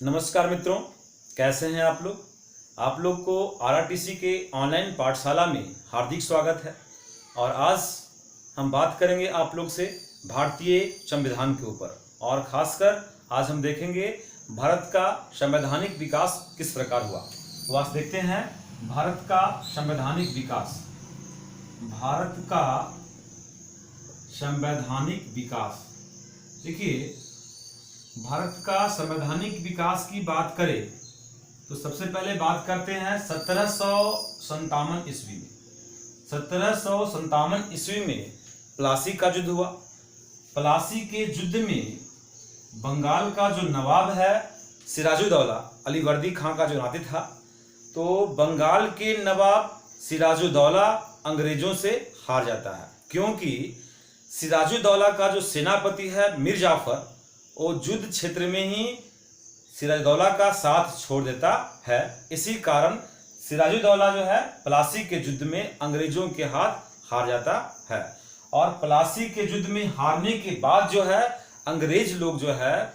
नमस्कार मित्रों, कैसे हैं आप लोग। आप लोग को आरआरटीसी के ऑनलाइन पाठशाला में हार्दिक स्वागत है। और आज हम बात करेंगे आप लोग से भारतीय संविधान के ऊपर, और खासकर आज हम देखेंगे भारत का संवैधानिक विकास किस प्रकार हुआ। तो आज देखते हैं भारत का संवैधानिक विकास। भारत का संवैधानिक विकास, देखिए भारत का संवैधानिक विकास की बात करें तो सबसे पहले बात करते हैं 1757 ईस्वी में। 1757 ईस्वी में प्लासी का युद्ध हुआ। प्लासी के युद्ध में बंगाल का जो नवाब है सिराजुद्दौला, अलीवर्दी खां का जो नाती था, तो बंगाल के नवाब सिराजुद्दौला अंग्रेजों से हार जाता है, क्योंकि सिराजुद्दौला का जो सेनापति है मीर जाफर, वो युद्ध क्षेत्र में ही सिराजुद्दौला का साथ छोड़ देता है। इसी कारण सिराजुद्दौला जो है प्लासी के युद्ध में अंग्रेजों के हाथ हार जाता है। और प्लासी के युद्ध में हारने के बाद जो है अंग्रेज लोग जो है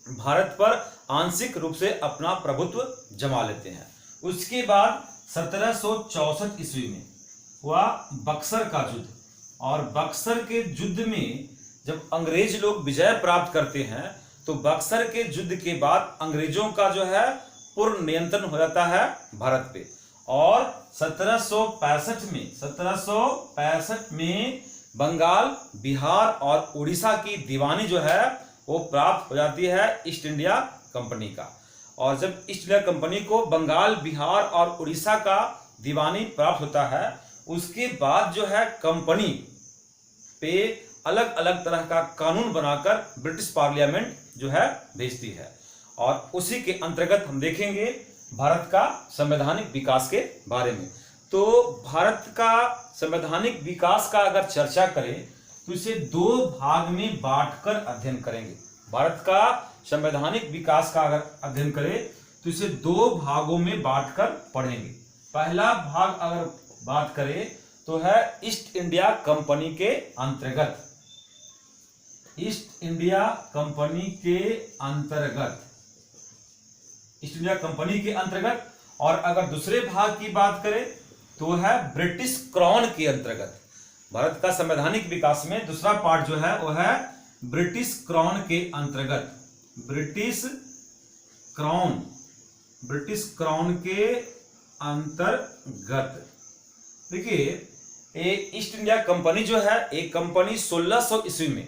भारत पर आंशिक रूप से अपना प्रभुत्व जमा लेते हैं। उसके बाद 1764 ईस्वी में हुआ बक्सर का युद्ध, और बक्सर के युद्ध में जब अंग्रेज लोग विजय प्राप्त करते हैं तो बक्सर के युद्ध के बाद अंग्रेजों का जो है पूर्ण नियंत्रण हो जाता है भारत पे। और 1765 में बंगाल, बिहार और उड़ीसा की दीवानी जो है वो प्राप्त हो जाती है ईस्ट इंडिया कंपनी का। और जब ईस्ट इंडिया कंपनी को बंगाल, बिहार और उड़ीसा का दीवानी प्राप्त होता है, उसके बाद जो है कंपनी पे अलग अलग तरह का कानून बनाकर ब्रिटिश पार्लियामेंट जो है भेजती है। और उसी के अंतर्गत हम देखेंगे भारत का संवैधानिक विकास के बारे में। तो भारत का संवैधानिक विकास का अगर चर्चा करें तो इसे दो भाग में बांटकर अध्ययन करेंगे। भारत का संवैधानिक विकास का अगर अध्ययन करें तो इसे दो भागों में बांटकर पढ़ेंगे। पहला भाग अगर बात करें तो है ईस्ट इंडिया कंपनी के अंतर्गत। ईस्ट इंडिया कंपनी के अंतर्गत, ईस्ट इंडिया कंपनी के अंतर्गत। और अगर दूसरे भाग की बात करें तो है ब्रिटिश क्राउन के अंतर्गत। भारत का संवैधानिक विकास में दूसरा पार्ट जो है वो है ब्रिटिश क्राउन के अंतर्गत। ब्रिटिश क्राउन के अंतर्गत। देखिए ईस्ट इंडिया कंपनी जो है एक कंपनी 1600 ईस्वी में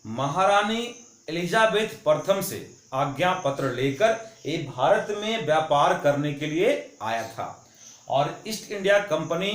महारानी एलिजाबेथ प्रथम से आज्ञा पत्र लेकर ये भारत में व्यापार करने के लिए आया था। और ईस्ट इंडिया कंपनी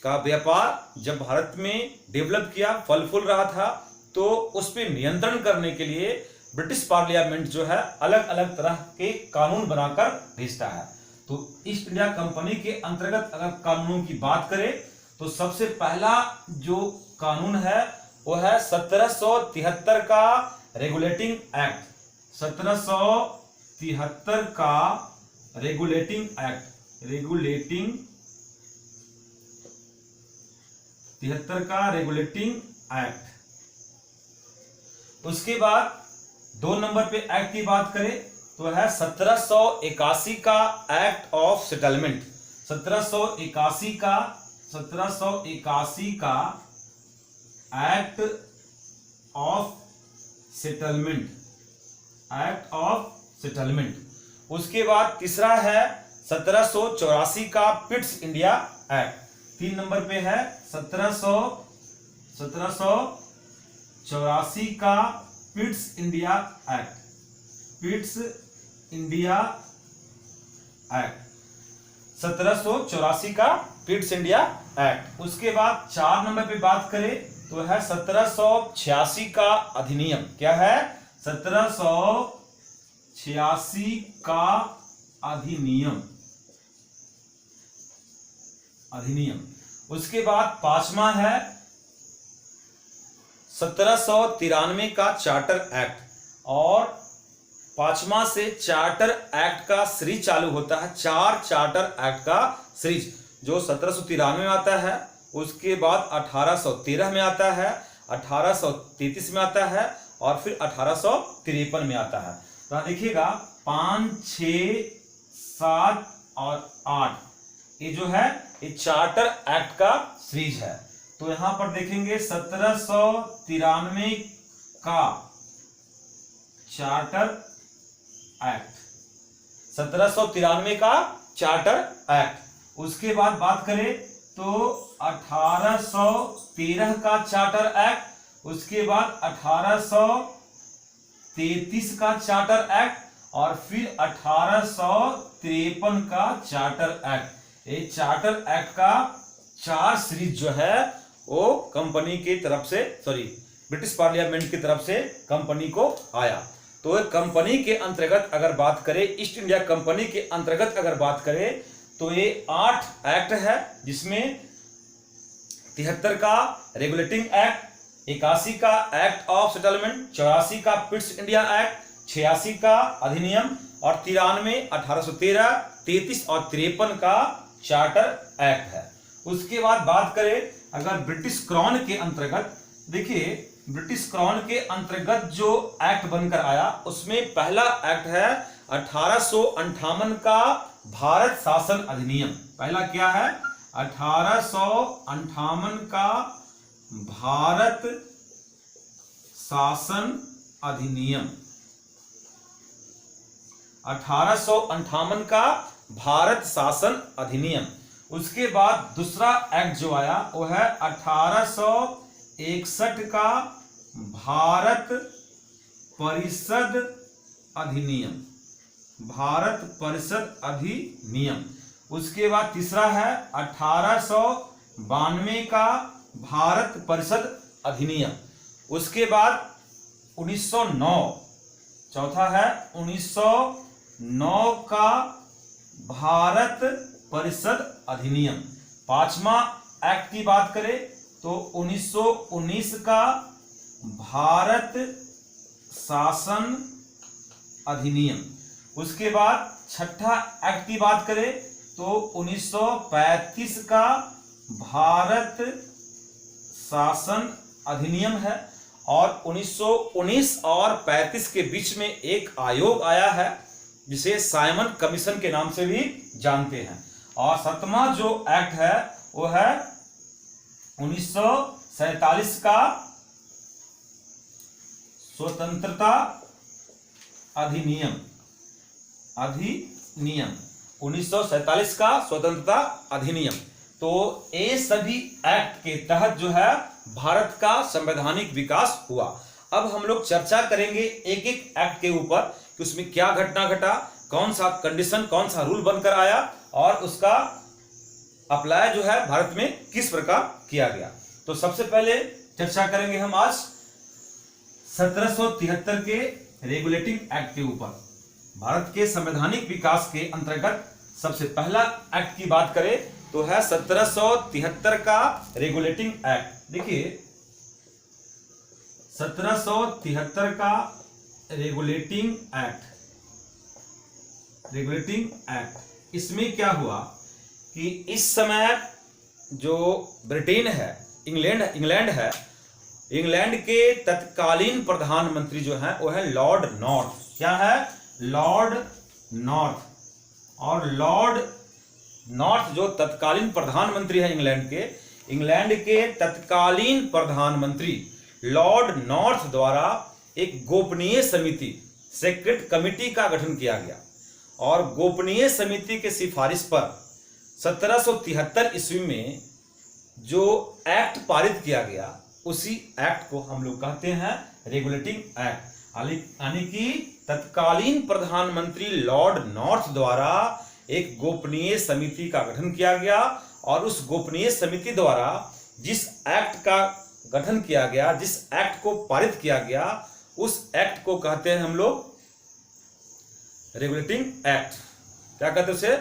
का व्यापार जब भारत में डेवलप किया, फल फूल रहा था, तो उस पर नियंत्रण करने के लिए ब्रिटिश पार्लियामेंट जो है अलग अलग तरह के कानून बनाकर भेजता है। तो ईस्ट इंडिया कंपनी के अंतर्गत अगर कानूनों की बात करें तो सबसे पहला जो कानून है वो है 1773 का रेगुलेटिंग एक्ट। 1773 का रेगुलेटिंग एक्ट। 73 का रेगुलेटिंग एक्ट। उसके बाद 2 नंबर पे एक्ट की बात करें तो है 1781 का एक्ट ऑफ सेटलमेंट। 1781 का एक्ट ऑफ सेटलमेंट। उसके बाद तीसरा है 1784 का पिट्स इंडिया एक्ट। 3 नंबर पे है 1784 का पिट्स इंडिया एक्ट। 1784 का पिट्स इंडिया एक्ट। उसके बाद 4 नंबर पे बात करें तो है 1786 का अधिनियम। क्या है? 1786 का अधिनियम। उसके बाद 5वां है 1793 का चार्टर एक्ट। और 5वां से चार्टर एक्ट का सीरीज चालू होता है। 4 चार्टर एक्ट का सीरीज जो 1793 में आता है, उसके बाद 1813 में आता है, 1833 में आता है और फिर 1853 में आता है। तो आप देखिएगा 5, 6, 7 और 8 ये जो है ये चार्टर एक्ट का सीरीज है। तो यहां पर देखेंगे 1793 का चार्टर एक्ट, 1793 का चार्टर एक्ट। उसके बाद बात करें तो 1813 का चार्टर एक्ट, उसके बाद 1833 का चार्टर एक्ट और फिर 1853 का चार्टर एक्ट। ये चार्टर एक्ट का 4 सीरीज जो है वो कंपनी की तरफ से, सॉरी ब्रिटिश पार्लियामेंट की तरफ से कंपनी को आया। तो कंपनी के अंतर्गत अगर बात करें, ईस्ट इंडिया कंपनी के अंतर्गत अगर बात करें तो ये 8 एक्ट है, जिसमें 73 का रेगुलेटिंग एक्ट, 81 का एक्ट ऑफ सेटलमेंट, 84 का पिट्स इंडिया एक्ट, 86 का अधिनियम और 93, 1813, 33 और 53 का चार्टर एक्ट है। उसके बाद बात करें अगर ब्रिटिश क्राउन के अंतर्गत, देखिए ब्रिटिश क्राउन के अंतर्गत जो एक्ट बनकर आया उसमें पहला एक्ट है 1858 का भारत शासन अधिनियम। पहला क्या है? 1858 का भारत शासन अधिनियम, 1858 का भारत शासन अधिनियम। उसके बाद दूसरा एक्ट जो आया वो है 1861 का भारत परिषद अधिनियम, भारत परिषद अधिनियम। उसके बाद तीसरा है 1892 का भारत परिषद अधिनियम। उसके बाद 1909, चौथा है 1909 का भारत परिषद अधिनियम। पांचवा एक्ट की बात करें तो 1919 का भारत शासन अधिनियम। उसके बाद छठा एक्ट की बात करें तो 1935 का भारत शासन अधिनियम है। और 1919 और 35 के बीच में एक आयोग आया है जिसे साइमन कमीशन के नाम से भी जानते हैं। और सातवां जो एक्ट है वो है 1947 का स्वतंत्रता अधिनियम, 1947 का स्वतंत्रता अधिनियम। तो ये सभी एक्ट के तहत जो है भारत का संवैधानिक विकास हुआ। अब हम लोग चर्चा करेंगे एक एक एक्ट के ऊपर कि उसमें क्या घटना घटा, कौन सा कंडीशन, कौन सा रूल बनकर आया और उसका अप्लाई जो है भारत में किस प्रकार किया गया। तो सबसे पहले चर्चा करेंगे हम आज 1773 के रेगुलेटिंग एक्ट के ऊपर। भारत के संवैधानिक विकास के अंतर्गत सबसे पहला एक्ट की बात करें तो है 1773 का रेगुलेटिंग एक्ट। देखिए 1773 का रेगुलेटिंग एक्ट, इसमें क्या हुआ कि इस समय जो ब्रिटेन है, इंग्लैंड है, इंग्लैंड के तत्कालीन प्रधानमंत्री जो है वो है लॉर्ड नॉर्थ। क्या है? Lord north. और लॉर्ड नॉर्थ जो तत्कालीन प्रधानमंत्री है इंग्लैंड के तत्कालीन प्रधानमंत्री लॉर्ड नॉर्थ द्वारा एक गोपनीय समिति, सेक्रेट कमिटी का गठन किया गया। और गोपनीय समिति के सिफारिश पर 1773 ईस्वी में जो एक्ट पारित किया गया उसी एक्ट को हम लोग कहते हैं रेगुलेटिंग एक्ट। यानी कि तत्कालीन प्रधानमंत्री लॉर्ड नॉर्थ द्वारा एक गोपनीय समिति का गठन किया गया और उस गोपनीय समिति द्वारा जिस एक्ट का गठन किया गया, जिस एक्ट को पारित किया गया, उस एक्ट को कहते हैं हम लोग रेगुलेटिंग एक्ट। क्या कहते हैं उसे?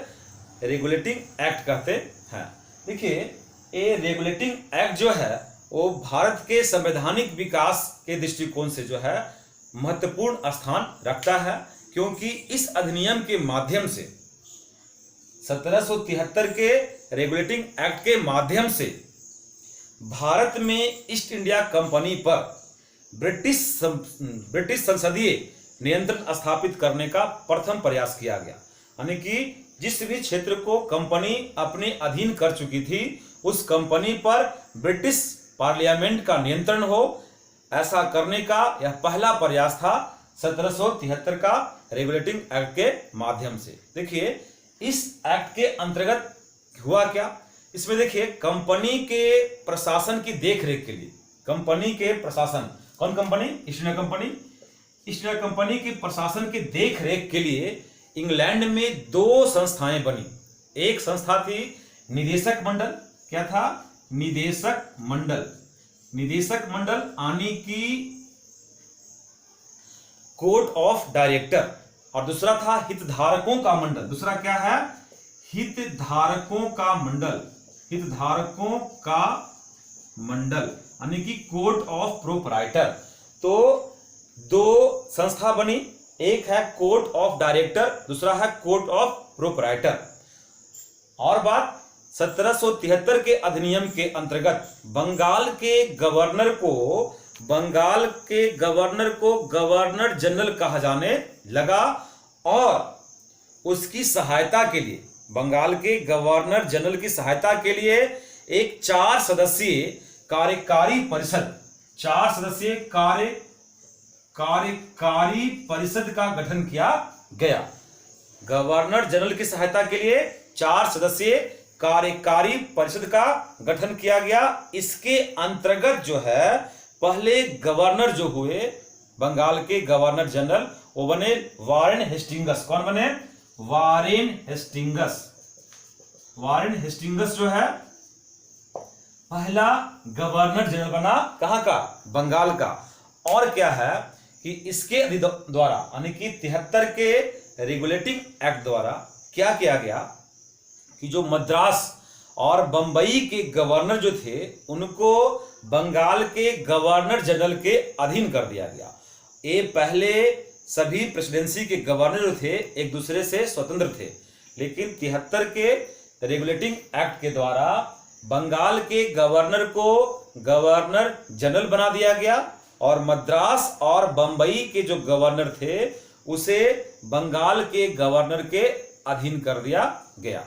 रेगुलेटिंग एक्ट कहते हैं। देखिए ये रेगुलेटिंग एक्ट जो है वो भारत के संवैधानिक विकास के दृष्टिकोण से जो है महत्वपूर्ण स्थान रखता है, क्योंकि इस अधिनियम के माध्यम से 1773 के रेगुलेटिंग एक्ट के माध्यम से भारत में ईस्ट इंडिया कंपनी पर ब्रिटिश संसदीय नियंत्रण स्थापित करने का प्रथम प्रयास किया गया। यानी कि जिस भी क्षेत्र को कंपनी अपने अधीन कर चुकी थी उस कंपनी पर ब्रिटिश पार्लियामेंट का नियंत्रण हो, ऐसा करने का यह पहला प्रयास था 1773 का रेगुलेटिंग एक्ट के माध्यम से। देखिए इस एक्ट के अंतर्गत हुआ क्या, इसमें देखिए कंपनी के प्रशासन की देखरेख के लिए, कंपनी के प्रशासन, कौन company? East India company. East India company की प्रशासन की देखरेख के लिए इंग्लैंड में दो संस्थाएं बनी। एक संस्था थी निदेशक मंडल, क्या था? निदेशक मंडल। निदेशक मंडल यानी कि कोर्ट ऑफ डायरेक्टर, और दूसरा था हितधारकों का मंडल। दूसरा क्या है? हितधारकों का मंडल। हितधारकों का मंडल यानी कि कोर्ट ऑफ प्रोपराइटर। तो दो संस्था बनी, एक है कोर्ट ऑफ डायरेक्टर, दूसरा है कोर्ट ऑफ प्रोपराइटर। और बात 1773 के अधिनियम के अंतर्गत बंगाल के गवर्नर को गवर्नर जनरल कहा जाने लगा, और उसकी सहायता के लिए, बंगाल के गवर्नर जनरल की सहायता के लिए एक 4 सदस्यीय कार्यकारी परिषद, 4 सदस्यीय कार्यकारी परिषद का गठन किया गया। गवर्नर जनरल की सहायता के लिए 4 सदस्यीय कार्यकारी परिषद का गठन किया गया। इसके अंतर्गत जो है पहले गवर्नर जो हुए बंगाल के गवर्नर जनरल, वो बने वारेन हेस्टिंगस। कौन बने? Warren Hastings. वारेन हेस्टिंगस जो है पहला गवर्नर जनरल बना, कहां का? बंगाल का। और क्या है कि इसके द्वारा यानी कि 73 के रेगुलेटिंग एक्ट द्वारा क्या किया गया कि जो मद्रास और बंबई के गवर्नर जो थे उनको बंगाल के गवर्नर जनरल के अधीन कर दिया गया। ये पहले सभी प्रेसिडेंसी के गवर्नर जो थे एक दूसरे से स्वतंत्र थे, लेकिन 73 के रेगुलेटिंग एक्ट के द्वारा बंगाल के गवर्नर को गवर्नर जनरल बना दिया गया और मद्रास और बंबई के जो गवर्नर थे उसे बंगाल के गवर्नर के अधीन कर दिया गया।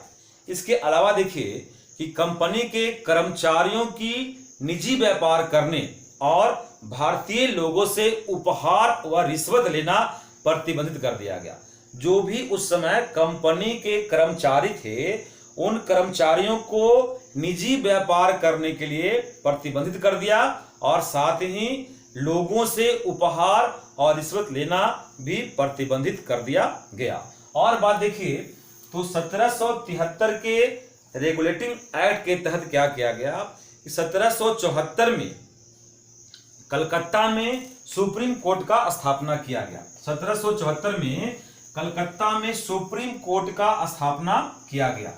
इसके अलावा देखिए कि कंपनी के कर्मचारियों की निजी व्यापार करने और भारतीय लोगों से उपहार व रिश्वत लेना प्रतिबंधित कर दिया गया। जो भी उस समय कंपनी के कर्मचारी थे उन कर्मचारियों को निजी व्यापार करने के लिए प्रतिबंधित कर दिया और साथ ही लोगों से उपहार और रिश्वत लेना भी प्रतिबंधित कर दिया गया। और बात देखिए तो 1773 के रेगुलेटिंग एक्ट के तहत क्या किया गया? 1774 में कलकत्ता में सुप्रीम कोर्ट का स्थापना किया गया। 1774 में कलकत्ता में सुप्रीम कोर्ट का स्थापना किया गया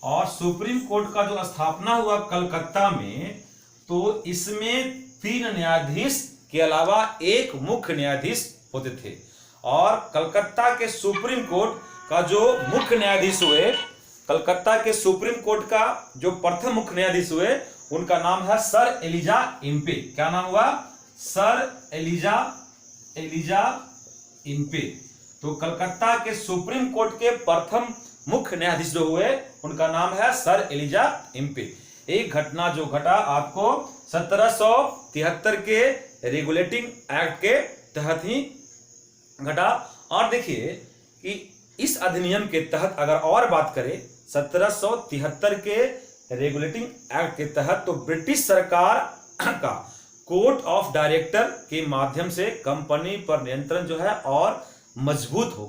और सुप्रीम कोर्ट का जो स्थापना हुआ कलकत्ता में, तो इसमें 3 न्यायाधीश के अलावा एक मुख्य न्यायाधीश होते थे। और कलकत्ता के सुप्रीम कोर्ट का जो मुख्य न्यायाधीश हुए, कलकत्ता के सुप्रीम कोर्ट का जो प्रथम मुख्य न्यायाधीश हुए उनका नाम है सर एलिजा इम्पे। क्या नाम हुआ? Sir Elijah Impey. तो कलकत्ता के सुप्रीम कोर्ट के प्रथम मुख्य न्यायाधीश जो हुए उनका नाम है सर एलिजा इम्पे। एक घटना जो घटा आपको 1773 के रेगुलेटिंग एक्ट के तहत ही घटा। और देखिए कि इस अधिनियम के तहत अगर और बात करें 1773 के रेगुलेटिंग एक्ट के तहत, तो ब्रिटिश सरकार का कोर्ट ऑफ डायरेक्टर के माध्यम से कंपनी पर नियंत्रण जो है और मजबूत हो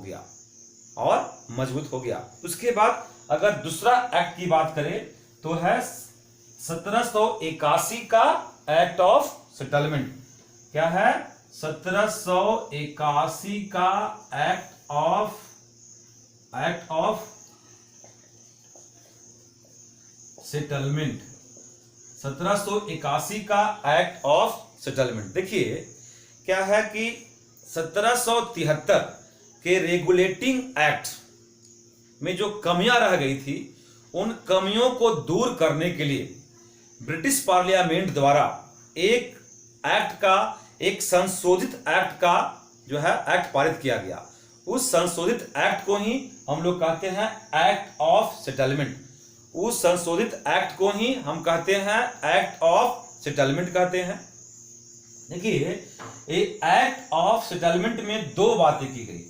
गया। उसके बाद अगर दूसरा एक्ट की बात करें तो है 1781 का एक्ट ऑफ सेटलमेंट। क्या है? 1781 का एक्ट ऑफ सेटलमेंट। 1781 का एक्ट ऑफ सेटलमेंट। देखिए क्या है कि 1773 के रेगुलेटिंग एक्ट में जो कमियां रह गई थी उन कमियों को दूर करने के लिए ब्रिटिश पार्लियामेंट द्वारा एक संशोधित एक्ट का जो है एक्ट पारित किया गया। उस संशोधित एक्ट को ही हम लोग कहते हैं एक्ट ऑफ सेटलमेंट। उस संशोधित एक्ट को ही हम कहते हैं एक्ट ऑफ सेटलमेंट कहते हैं। देखिए, ये एक्ट ऑफ सेटलमेंट में दो बातें की गई।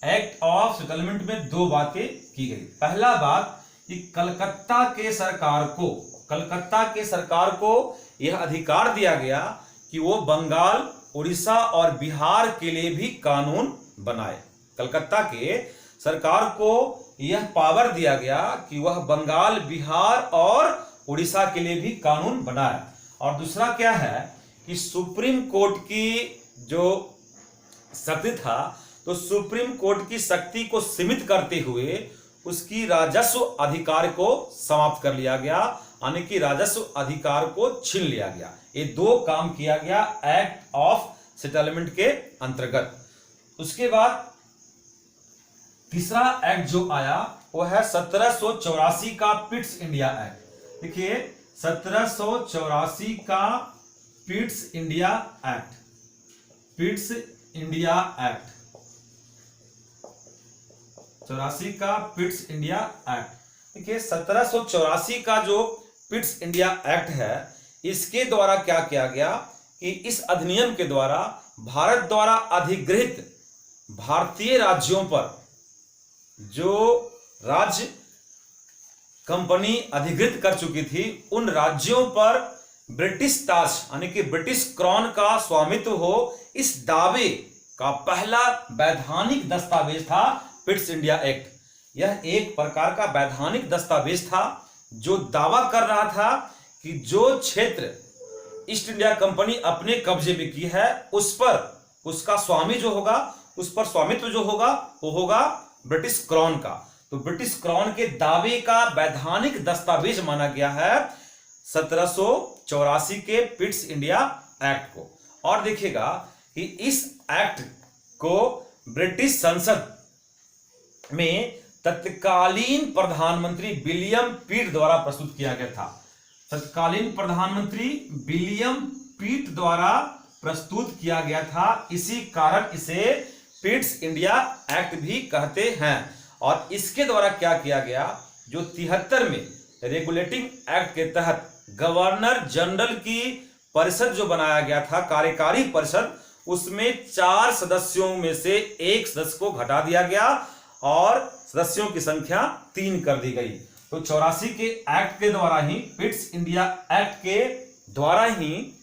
एक्ट ऑफ सेटलमेंट में दो बातें की गई। पहला बात कि कलकत्ता के सरकार को यह अधिकार दिया गया कि वो बंगाल, उड़ीसा और बिहार के लिए भी कानून बनाए। कलकत्ता के सरकार को यह पावर दिया गया कि वह बंगाल, बिहार और उड़ीसा के लिए भी कानून बनाए। और दूसरा क्या है कि सुप्रीम कोर्ट की जो शक्ति था, तो सुप्रीम कोर्ट की शक्ति को सीमित करते हुए उसकी राजस्व अधिकार को समाप्त कर लिया गया, यानी कि राजस्व अधिकार को छीन लिया गया। ये दो काम किया गया एक्ट ऑफ सेटलमेंट के अंतर्गत। उसके बाद तीसरा एक्ट जो आया वो है 1784 का पिट्स इंडिया एक्ट। देखिए, 1784 का Pitt's India act, Pitt's India act, 84 का पिट्स इंडिया एक्ट। देखिए, 1784 का जो पिट्स इंडिया एक्ट है, इसके द्वारा क्या किया गया कि इस अधिनियम के द्वारा भारत द्वारा अधिग्रहित भारतीय राज्यों पर जो राज्य कंपनी अधिग्रहित कर चुकी थी, उन राज्यों पर ब्रिटिश ताज यानी कि ब्रिटिश क्राउन का स्वामित्व हो, इस दावे का पहला वैधानिक दस्तावेज था पिट्स इंडिया एक्ट। यह एक प्रकार का वैधानिक दस्तावेज था जो दावा कर रहा था कि जो क्षेत्र ईस्ट इंडिया कंपनी अपने कब्जे में की है, उस पर उसका स्वामी जो होगा, उस पर स्वामित्व जो होगा वो होगा ब्रिटिश क्राउन का। तो ब्रिटिश क्राउन के दावे का वैधानिक दस्तावेज माना गया है 1784 के पिट्स इंडिया एक्ट को। और देखिएगा कि इस एक्ट को ब्रिटिश संसद में तत्कालीन प्रधानमंत्री विलियम पिट द्वारा प्रस्तुत किया गया था। तत्कालीन प्रधानमंत्री विलियम पिट द्वारा प्रस्तुत किया गया था, इसी कारण इसे पिट्स इंडिया एक्ट भी कहते हैं। और इसके द्वारा क्या किया गया, जो 73 में रेगुलेटिंग एक्ट के तहत गवर्नर जनरल की परिषद जो बनाया गया था, कार्यकारी परिषद, उसमें 4 सदस्यों में से 1 सदस्य को घटा दिया गया और सदस्यों की संख्या 3 कर दी गई। तो 84 के एक्ट के द्वारा ही, पिट्स इंडिया एक्ट के द्वारा ही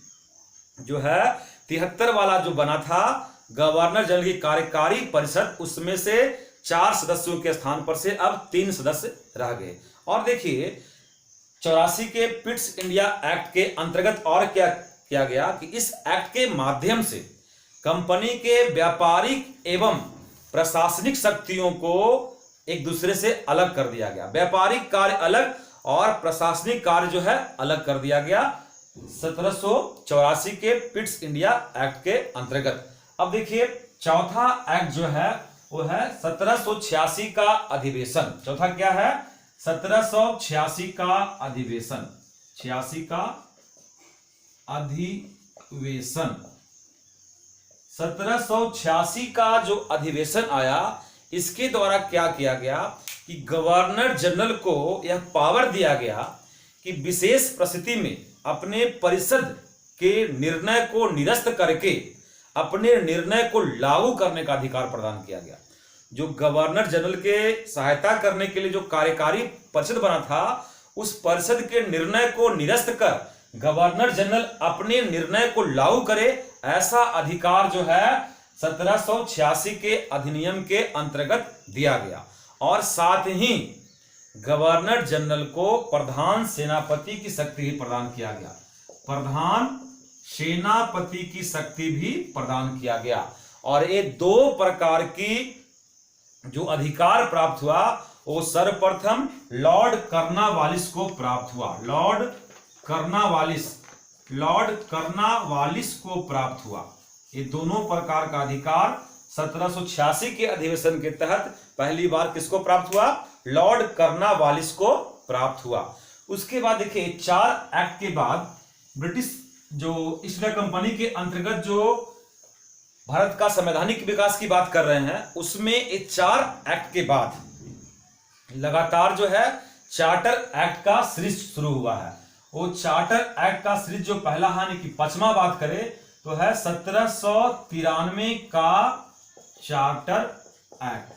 जो है 73 वाला जो बना था गवर्नर जनरल की कार्यकारी परिषद, उसमें से 4 सदस्यों के स्थान पर से अब 3 सदस्य रह गए। और देखिए, 84 के पिट्स इंडिया एक्ट के अंतर्गत और क्या किया गया कि इस एक्ट के माध्यम से कंपनी के व्यापारिक एवं प्रशासनिक शक्तियों को एक दूसरे से अलग कर दिया गया। व्यापारिक कार्य अलग और प्रशासनिक कार्य जो है अलग कर दिया गया 1784 के पिट्स इंडिया एक्ट के अंतर्गत। अब देखिए, चौथा एक्ट जो है वो है 1786 का अधिवेशन। चौथा क्या है? 1786 का अधिवेशन, 86 का अधिवेशन। 1786 का जो अधिवेशन आया, इसके द्वारा क्या किया गया कि गवर्नर जनरल को यह पावर दिया गया कि विशेष परिस्थिति में अपने परिषद के निर्णय को निरस्त करके अपने निर्णय को लागू करने का अधिकार प्रदान किया गया। जो गवर्नर जनरल के सहायता करने के लिए जो कार्यकारी परिषद बना था, उस परिषद के निर्णय को निरस्त कर गवर्नर जनरल अपने निर्णय को लागू करे, ऐसा अधिकार जो है 1786 के अधिनियम के अंतर्गत दिया गया। और साथ ही गवर्नर जनरल को प्रधान सेनापति की शक्ति भी प्रदान किया गया, प्रधान सेनापति की शक्ति भी प्रदान किया गया। और ये 2 प्रकार की जो अधिकार प्राप्त हुआ, वो सर्वप्रथम लॉर्ड कर्नवालिस को प्राप्त हुआ, लॉर्ड कर्नवालिस को प्राप्त हुआ। ये दोनों प्रकार का अधिकार 1786 के अधिवेशन के तहत पहली बार किसको प्राप्त हुआ? लॉर्ड कर्नवालिस को प्राप्त हुआ। उसके बाद देखिए, 4 एक्ट के बाद ब्रिटिश जो ईस्ट इंडिया कंपनी के अंतर्गत जो भारत का संवैधानिक विकास की बात कर रहे हैं, उसमें ये 4 एक्ट के बाद लगातार जो है चार्टर एक्ट का सीरीज शुरू हुआ है। वो चार्टर एक्ट का सीरीज जो पहला है, यानी कि 5वां बात करें तो है 1793 का चार्टर एक्ट।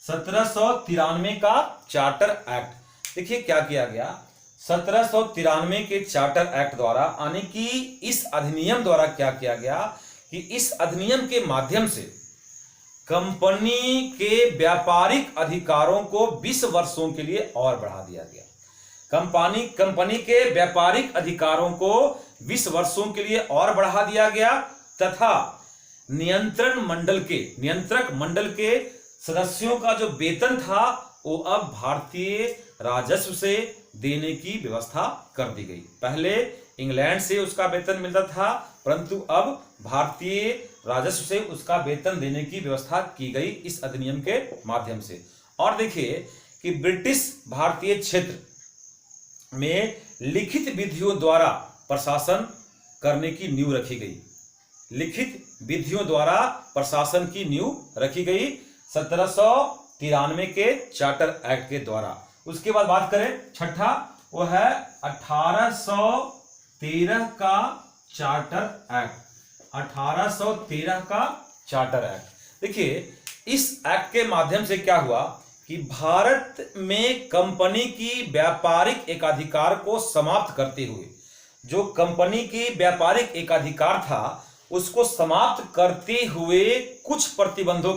1793 का चार्टर एक्ट। देखिए क्या किया गया, 1793 के चार्टर एक्ट द्वारा, यानी कि इस अधिनियम द्वारा क्या किया गया कि इस अधिनियम के माध्यम से कंपनी के व्यापारिक अधिकारों को 20 वर्षों के लिए और बढ़ा दिया गया। कंपनी के व्यापारिक अधिकारों को 20 वर्षों के लिए और बढ़ा दिया गया तथा नियंत्रक मंडल के सदस्यों का जो वेतन था वो अब भारतीय राजस्व से देने की व्यवस्था कर दी गई। पहले इंग्लैंड से उसका वेतन मिलता था, परंतु अब भारतीय राजस्व से उसका वेतन देने की व्यवस्था की गई इस अधिनियम के माध्यम से। और देखिए कि ब्रिटिश भारतीय क्षेत्र में लिखित विधियों द्वारा प्रशासन करने की नींव रखी गई। लिखित विधियों द्वारा प्रशासन की नींव रखी गई 1793 के चार्टर एक्ट के द्वारा। उसके बाद बात करें छठा, वो है 1813 का चार्टर एक्ट। 1813 का चार्टर एक्ट। देखिए इस एक्ट के माध्यम से क्या हुआ कि भारत में कंपनी की व्यापारिक एकाधिकार को समाप्त करते हुए, जो कंपनी की व्यापारिक एकाधिकार था उसको समाप्त करते हुए कुछ प्रतिबंधों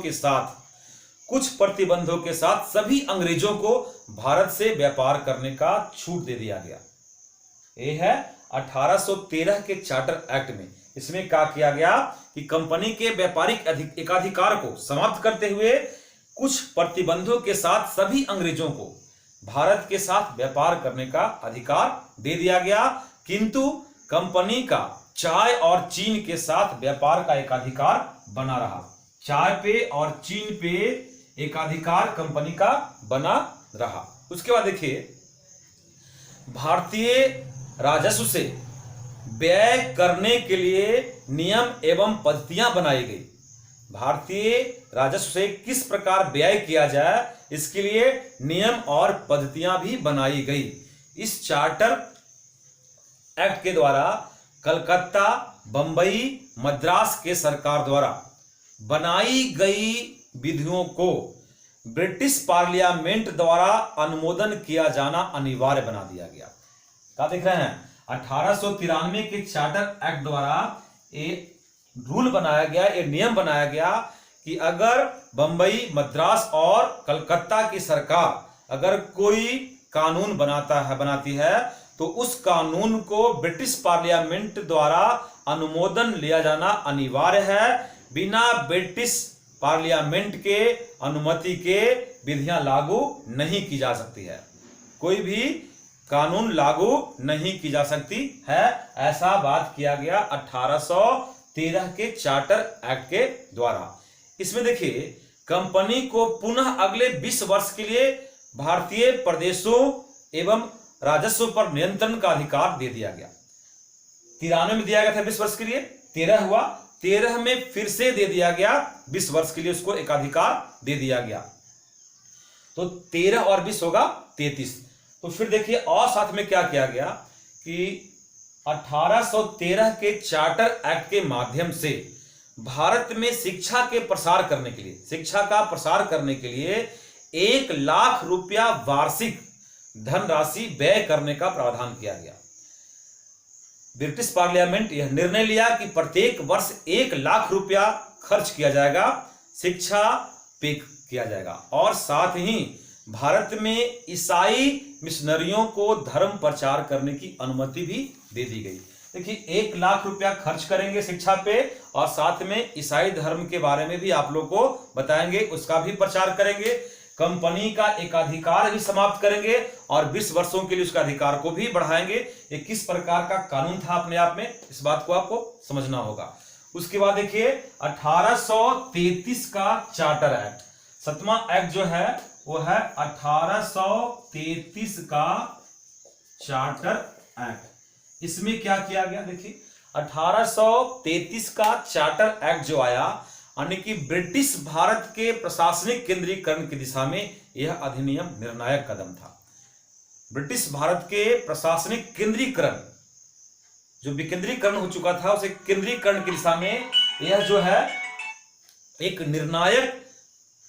के साथ सभी अंग्रेजों को भारत से व्यापार करने का छूट दे दिया गया। यह है 1813 के चार्टर एक्ट में। इसमें क्या किया गया कि कंपनी के व्यापारिक एकाधिकार को समाप्त करते हुए कुछ प्रतिबंधों के साथ सभी अंग्रेजों को भारत के साथ व्यापार करने का अधिकार दे दिया गया, किंतु कंपनी का चाय और चीन के साथ व्यापार का एकाधिकार बना रहा। चाय पे और चीन पे एकाधिकार कंपनी का बना रहा। उसके बाद देखिए भारतीय राजस्व से व्यय करने के लिए नियम एवं पद्धतियां बनाई गई। भारतीय राजस्व से किस प्रकार व्यय किया जाए इसके लिए नियम और पद्धतियां भी बनाई गई। इस चार्टर एक्ट के द्वारा कलकत्ता, बंबई, मद्रास के सरकार द्वारा बनाई गई विधियों को ब्रिटिश पार्लियामेंट द्वारा अनुमोदन किया जाना अनिवार्य बना दिया गया। क्या देख रहे हैं, 1893 के चार्टर एक्ट द्वारा ये रूल बनाया गया, ये नियम बनाया गया कि अगर बंबई, मद्रास और कलकत्ता की सरकार अगर कोई कानून बनाती है तो उस कानून को ब्रिटिश पार्लियामेंट द्वारा अनुमोदन लिया जाना अनिवार्य है। बिना ब्रिटिश पार्लियामेंट के अनुमति के विधियां लागू नहीं की जा सकती है। कोई भी कानून लागू नहीं की जा सकती है, ऐसा बात किया गया 1813 के चार्टर एक्ट के द्वारा। इसमें देखिए कंपनी को पुनः अगले 20 वर्ष के लिए भारतीय प्रदेशों एवं राजस्व पर नियंत्रण का अधिकार दे दिया गया। 93 में दिया गया था 20 वर्ष के लिए, 13 हुआ, 13 में फिर से दे दिया गया 20 वर्ष के लिए उसको एकाधिकार दे दिया गया। तो 13 और 20 होगा 33। तो फिर देखिए और साथ में क्या किया गया कि 1813 के चार्टर एक्ट के माध्यम से भारत में शिक्षा का प्रसार करने के लिए 1 लाख रुपया वार्षिक धनराशि व्यय करने का प्रावधान किया गया। ब्रिटिश पार्लियामेंट यह निर्णय लिया कि प्रत्येक वर्ष 1 लाख रुपया खर्च किया जाएगा, शिक्षा पे किया जाएगा, और साथ ही भारत में ईसाई मिशनरियों को धर्म प्रचार करने की अनुमति भी दे दी गई। देखिए 1 लाख रुपया खर्च करेंगे शिक्षा पे, और साथ में ईसाई धर्म के बारे में भी आप लोग को बताएंगे, उसका भी प्रचार करेंगे, कंपनी का एकाधिकार भी समाप्त करेंगे और 20 वर्षों के लिए उसका अधिकार को भी बढ़ाएंगे। ये किस प्रकार का कानून था अपने आप में, इस बात को आपको समझना होगा। उसके बाद देखिए 1833 का चार्टर एक्ट, 7वां एक्ट जो है वो है 1833 का चार्टर एक्ट। इसमें क्या किया गया, देखिए 1833 का चार्टर एक्ट जो आया, यानी कि ब्रिटिश भारत के प्रशासनिक केंद्रीकरण की दिशा में यह अधिनियम निर्णायक कदम था। ब्रिटिश भारत के प्रशासनिक केंद्रीकरण, जो विकेंद्रीकरण हो चुका था, उसे केंद्रीकरण की दिशा में यह जो है एक निर्णायक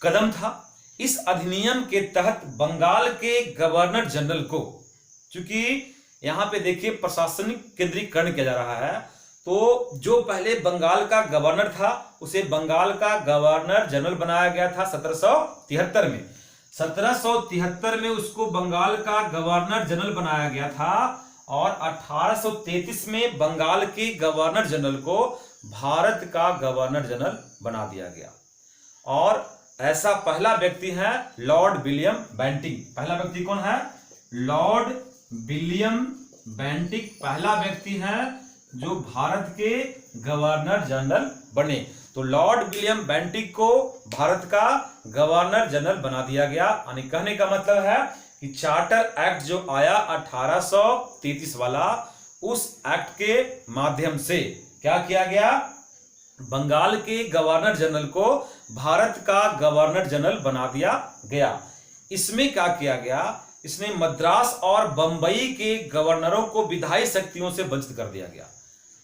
कदम था। इस अधिनियम के तहत बंगाल के गवर्नर जनरल को, चूंकि यहां पे देखिए प्रशासनिक केंद्रीकरण किया जा रहा है, तो जो पहले बंगाल का गवर्नर था उसे बंगाल का गवर्नर जनरल बनाया गया था 1773 में। 1773 में उसको बंगाल का गवर्नर जनरल बनाया गया था और 1833 में बंगाल के गवर्नर जनरल को भारत का गवर्नर जनरल बना दिया गया। और ऐसा पहला व्यक्ति है लॉर्ड विलियम बेंटिक। पहला व्यक्ति कौन है? लॉर्ड विलियम बेंटिक पहला व्यक्ति है जो भारत के गवर्नर जनरल बने। तो लॉर्ड विलियम बेंटिक को भारत का गवर्नर जनरल बना दिया गया। यानी कहने का मतलब है कि चार्टर एक्ट जो आया 1833 वाला, उस एक्ट के माध्यम से क्या किया गया? बंगाल के गवर्नर जनरल को भारत का गवर्नर जनरल बना दिया गया। इसमें क्या किया गया? इसने मद्रास और बंबई के गवर्नरों को विधायी शक्तियों से वंचित कर दिया गया।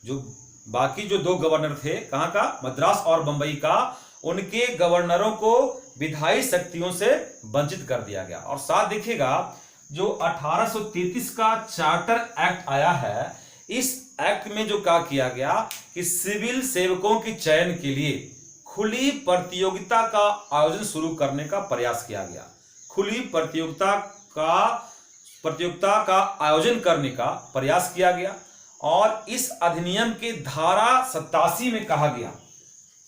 जो बाकी जो दो गवर्नर थे, कहां का? मद्रास और बंबई का, उनके गवर्नरों को विधायी शक्तियों से वंचित कर दिया गया। और साथ देखिएगा जो 1833 का चार्टर एक्ट आया है, इस एक्ट में जो क्या किया गया कि सिविल सेवकों के चयन के लिए खुली प्रतियोगिता का आयोजन शुरू करने का प्रयास किया गया। खुली प्रतियोगिता का आयोजन करने का प्रयास किया गया। और इस अधिनियम के धारा 87 में कहा गया,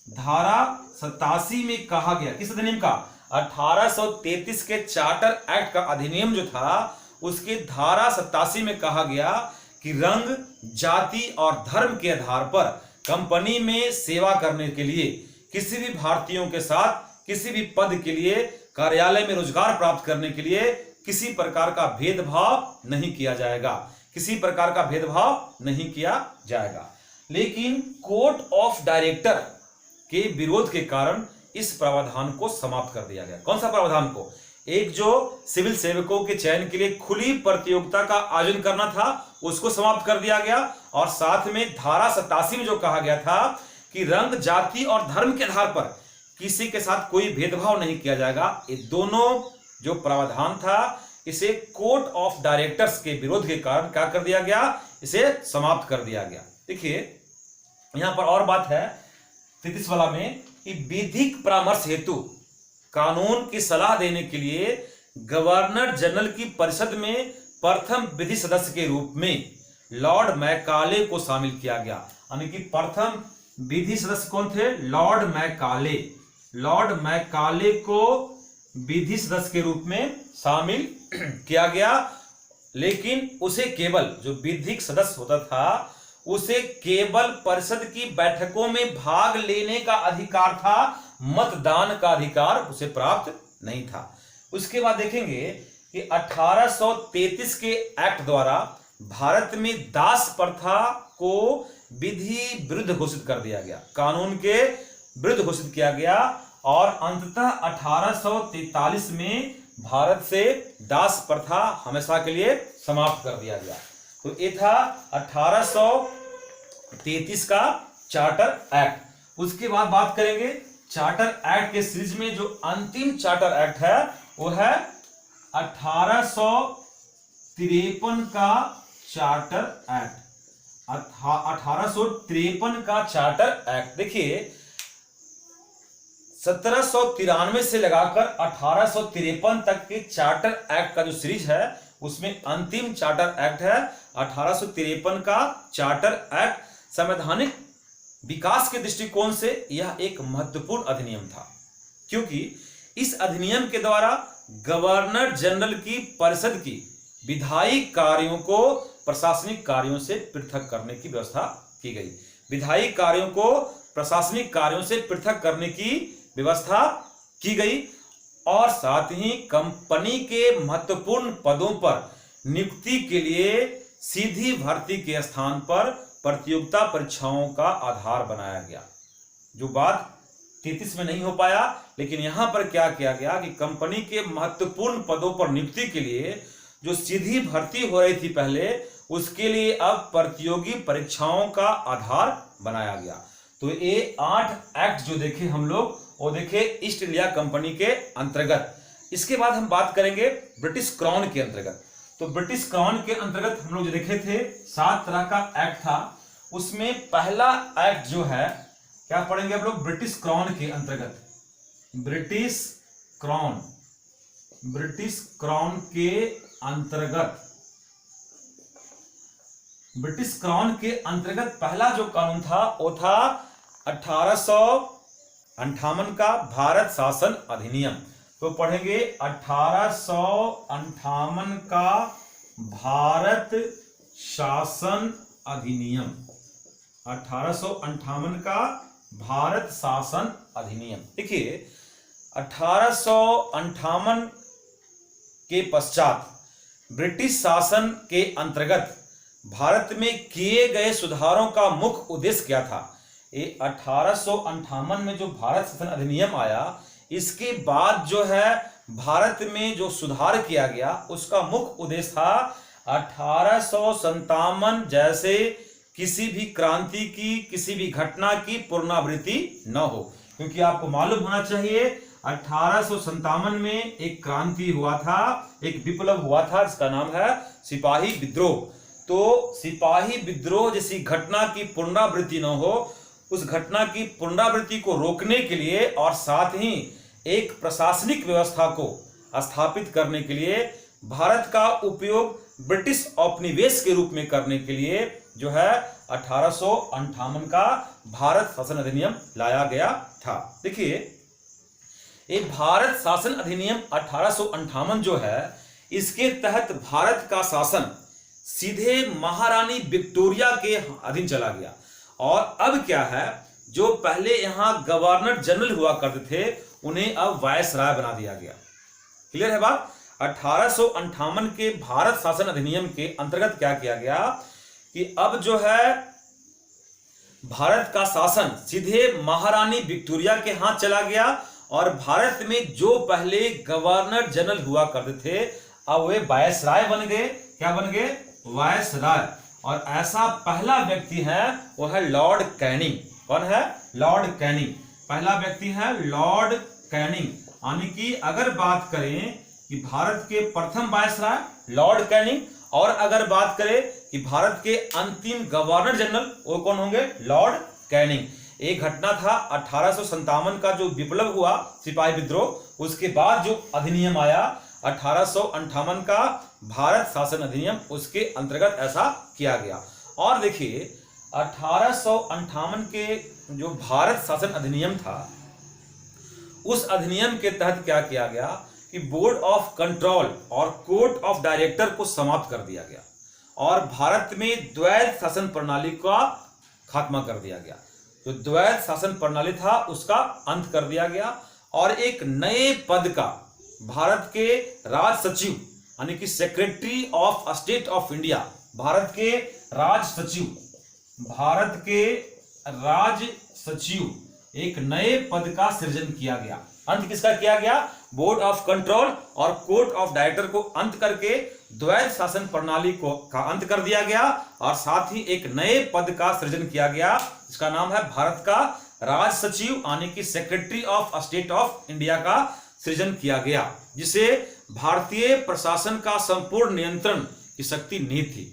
धारा 87 में कहा गया, किस अधिनियम का? 1833 के चार्टर एक्ट का अधिनियम जो था, उसके धारा 87 में कहा गया कि रंग, जाति और धर्म के आधार पर कंपनी में सेवा करने के लिए किसी भी भारतीयों के साथ किसी भी पद के लिए कार्यालय में रोजगार प्राप्त करने के लिए किसी प्रकार का भेदभाव नहीं किया जाएगा। किसी प्रकार का भेदभाव नहीं किया जाएगा। लेकिन कोर्ट ऑफ डायरेक्टर के विरोध के कारण इस प्रावधान को समाप्त कर दिया गया। कौन सा प्रावधान को? एक जो सिविल सेवकों के चयन के लिए खुली प्रतियोगिता का आयोजन करना था, उसको समाप्त कर दिया गया। और साथ में धारा 87 में जो कहा गया था कि रंग, जाति और धर्म के आधार पर किसी के साथ कोई भेदभाव नहीं किया जाएगा, ये दोनों जो प्रावधान था, इसे कोर्ट ऑफ डायरेक्टर्स के विरोध के कारण क्या कर दिया गया? इसे समाप्त कर दिया गया। देखिए यहां पर और बात है 33 वाला में कि विधिक परामर्श हेतु कानून की सलाह देने के लिए गवर्नर जनरल की परिषद में प्रथम विधि सदस्य के रूप में लॉर्ड मैकाले को शामिल किया गया। यानी कि प्रथम विधि सदस्य कौन थे? Lord Macaulay. लॉर्ड मैकाले को विधि सदस्य के रूप में शामिल किया गया। लेकिन उसे केवल, जो विधिक सदस्य होता था, उसे केवल परिषद की बैठकों में भाग लेने का अधिकार था, मतदान का अधिकार उसे प्राप्त नहीं था। उसके बाद देखेंगे कि 1833 के एक्ट द्वारा भारत में दास प्रथा को विधि विरुद्ध घोषित कर दिया गया, कानून के विरुद्ध घोषित किया गया। और अंततः 1843 में भारत से दास प्रथा हमेशा के लिए समाप्त कर दिया गया। तो ये था 1833 का चार्टर एक्ट। उसके बाद बात करेंगे चार्टर एक्ट के सीरीज में जो अंतिम चार्टर एक्ट है वो है 1853 का चार्टर एक्ट। 1853 का चार्टर एक्ट। देखिए 1793 से लगाकर 1853 तक के चार्टर एक्ट का जो सीरीज है, उसमें अंतिम चार्टर एक्ट है 1853 का चार्टर एक्ट। संवैधानिक विकास के दृष्टिकोण से यह एक महत्वपूर्ण अधिनियम था, क्योंकि इस अधिनियम के द्वारा गवर्नर जनरल की परिषद की विधायी कार्यों को प्रशासनिक कार्यों से पृथक करने की व्यवस्था की गई। विधायी कार्यों को प्रशासनिक कार्यों से पृथक करने की व्यवस्था की गई। और साथ ही कंपनी के महत्वपूर्ण पदों पर नियुक्ति के लिए सीधी भर्ती के स्थान पर प्रतियोगिता परीक्षाओं का आधार बनाया गया। जो बात 33 में नहीं हो पाया, लेकिन यहां पर क्या किया गया कि कंपनी के महत्वपूर्ण पदों पर नियुक्ति के लिए जो सीधी भर्ती हो रही थी पहले, उसके लिए अब प्रतियोगी परीक्षाओं का आधार बनाया गया। तो ये 8 एक्ट जो देखे हम लोग, वो देखे ईस्ट इंडिया कंपनी के अंतर्गत। इसके बाद हम बात करेंगे ब्रिटिश क्राउन के अंतर्गत। तो ब्रिटिश क्राउन के अंतर्गत हम लोग जो देखे थे 7 तरह का एक्ट था। उसमें पहला एक्ट जो है, क्या पढ़ेंगे आप लोग, ब्रिटिश क्राउन के अंतर्गत। ब्रिटिश क्राउन के अंतर्गत, ब्रिटिश क्राउन के अंतर्गत पहला जो कानून था वो था 1858 का भारत शासन अधिनियम। तो पढ़ेंगे 1858 का भारत शासन अधिनियम। 1858 का भारत शासन अधिनियम। देखिए 1858 के पश्चात ब्रिटिश शासन के अंतर्गत भारत में किए गए सुधारों का मुख्य उद्देश्य क्या था। ये 1858 में जो भारत शासन अधिनियम आया, इसके बाद जो है भारत में जो सुधार किया गया, उसका मुख्य उद्देश्य था 1857 जैसे किसी भी क्रांति की, किसी भी घटना की पुनरावृत्ति न हो। क्योंकि आपको मालूम होना चाहिए 1857 में एक क्रांति हुआ था, एक विप्लव हुआ था, जिसका नाम है सिपाही विद्रोह। तो सिपाही विद्रोह जैसी घटना की पुनरावृत्ति न हो, उस घटना की पुनरावृत्ति को रोकने के लिए और साथ ही एक प्रशासनिक व्यवस्था को स्थापित करने के लिए भारत का उपयोग ब्रिटिश औपनिवेश के रूप में करने के लिए जो है 1858 का भारत शासन अधिनियम लाया गया था। देखिए ये भारत शासन अधिनियम 1858 जो है, इसके तहत भारत का शासन सीधे महारानी विक्टोरिया के अधीन चला गया। और अब क्या है, जो पहले यहां गवर्नर जनरल हुआ करते थे, उन्हें अब वायसराय बना दिया गया। क्लियर है बात। 1858 के भारत शासन अधिनियम के अंतर्गत क्या किया गया कि अब जो है भारत का शासन सीधे महारानी विक्टोरिया के हाथ चला गया और भारत में जो पहले गवर्नर जनरल हुआ करते थे, अब वे वायसराय बन गए। क्या बन गए? वायसराय। और ऐसा पहला व्यक्ति है वो है लॉर्ड कैनिंग। कौन है? Lord Canning. पहला व्यक्ति है लॉर्ड कैनिंग। यानी कि अगर बात करें कि भारत के प्रथम वायसराय लॉर्ड कैनिंग, और अगर बात करें कि भारत के अंतिम गवर्नर जनरल, वो कौन होंगे? Lord Canning. एक घटना था 1857 का जो विप्लव हुआ सिपाही विद्रोह, उसके बाद जो अधिनियम आया 1858 का भारत शासन अधिनियम, उसके अंतर्गत ऐसा किया गया। और देखिए 1858 के जो भारत शासन अधिनियम था, उस अधिनियम के तहत क्या किया गया कि बोर्ड ऑफ कंट्रोल और कोर्ट ऑफ डायरेक्टर को समाप्त कर दिया गया और भारत में द्वैध शासन प्रणाली का खात्मा कर दिया गया। जो द्वैध शासन प्रणाली था उसका अंत कर दिया गया और एक नए पद का भारत के राज सचिव, यानी कि secretary of state of India, Bharat के राज सचिव एक नए पद का सृजन किया गया। अंत किसका किया गया? बोर्ड ऑफ कंट्रोल और कोर्ट ऑफ डायरेक्टर को अंत करके द्वैध शासन प्रणाली को का अंत कर दिया गया और साथ ही एक नए पद का सृजन किया गया, जिसका नाम है भारत का राज सचिव, यानी कि secretary of state of India का सृजन किया गया, जिसे भारतीय प्रशासन का संपूर्ण नियंत्रण की शक्ति निहित थी।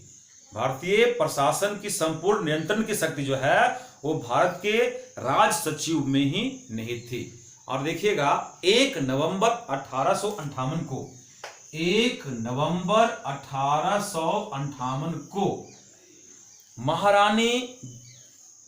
भारतीय प्रशासन की संपूर्ण नियंत्रण की शक्ति जो है वो भारत के राज सचिव में ही निहित थी। और देखिएगा 1 नवंबर 1858 को महारानी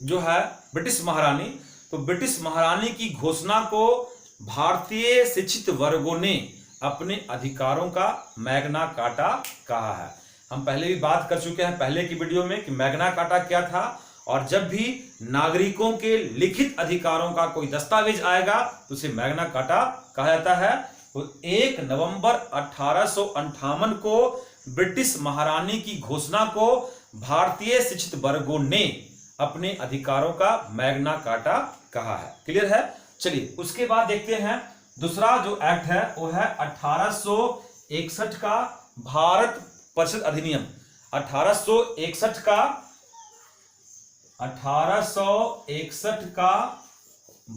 जो है ब्रिटिश महारानी, तो ब्रिटिश महारानी की घोषणा को भारतीय शिक्षित वर्गों ने अपने अधिकारों का मैग्ना कार्टा कहा है। हम पहले भी बात कर चुके हैं पहले की वीडियो में कि मैग्ना कार्टा क्या था, और जब भी नागरिकों के लिखित अधिकारों का कोई दस्तावेज आएगा तो उसे मैग्ना कार्टा कहा जाता है। तो 1 नवंबर 1858 को ब्रिटिश महारानी की घोषणा को भारतीय शिक्षित वर्गों ने अपने अधिकारों का मैग्ना कार्टा कहा है। क्लियर है। चलिए उसके बाद देखते हैं दूसरा जो एक्ट है वो है 1861 का भारत परिषद अधिनियम। 1861 का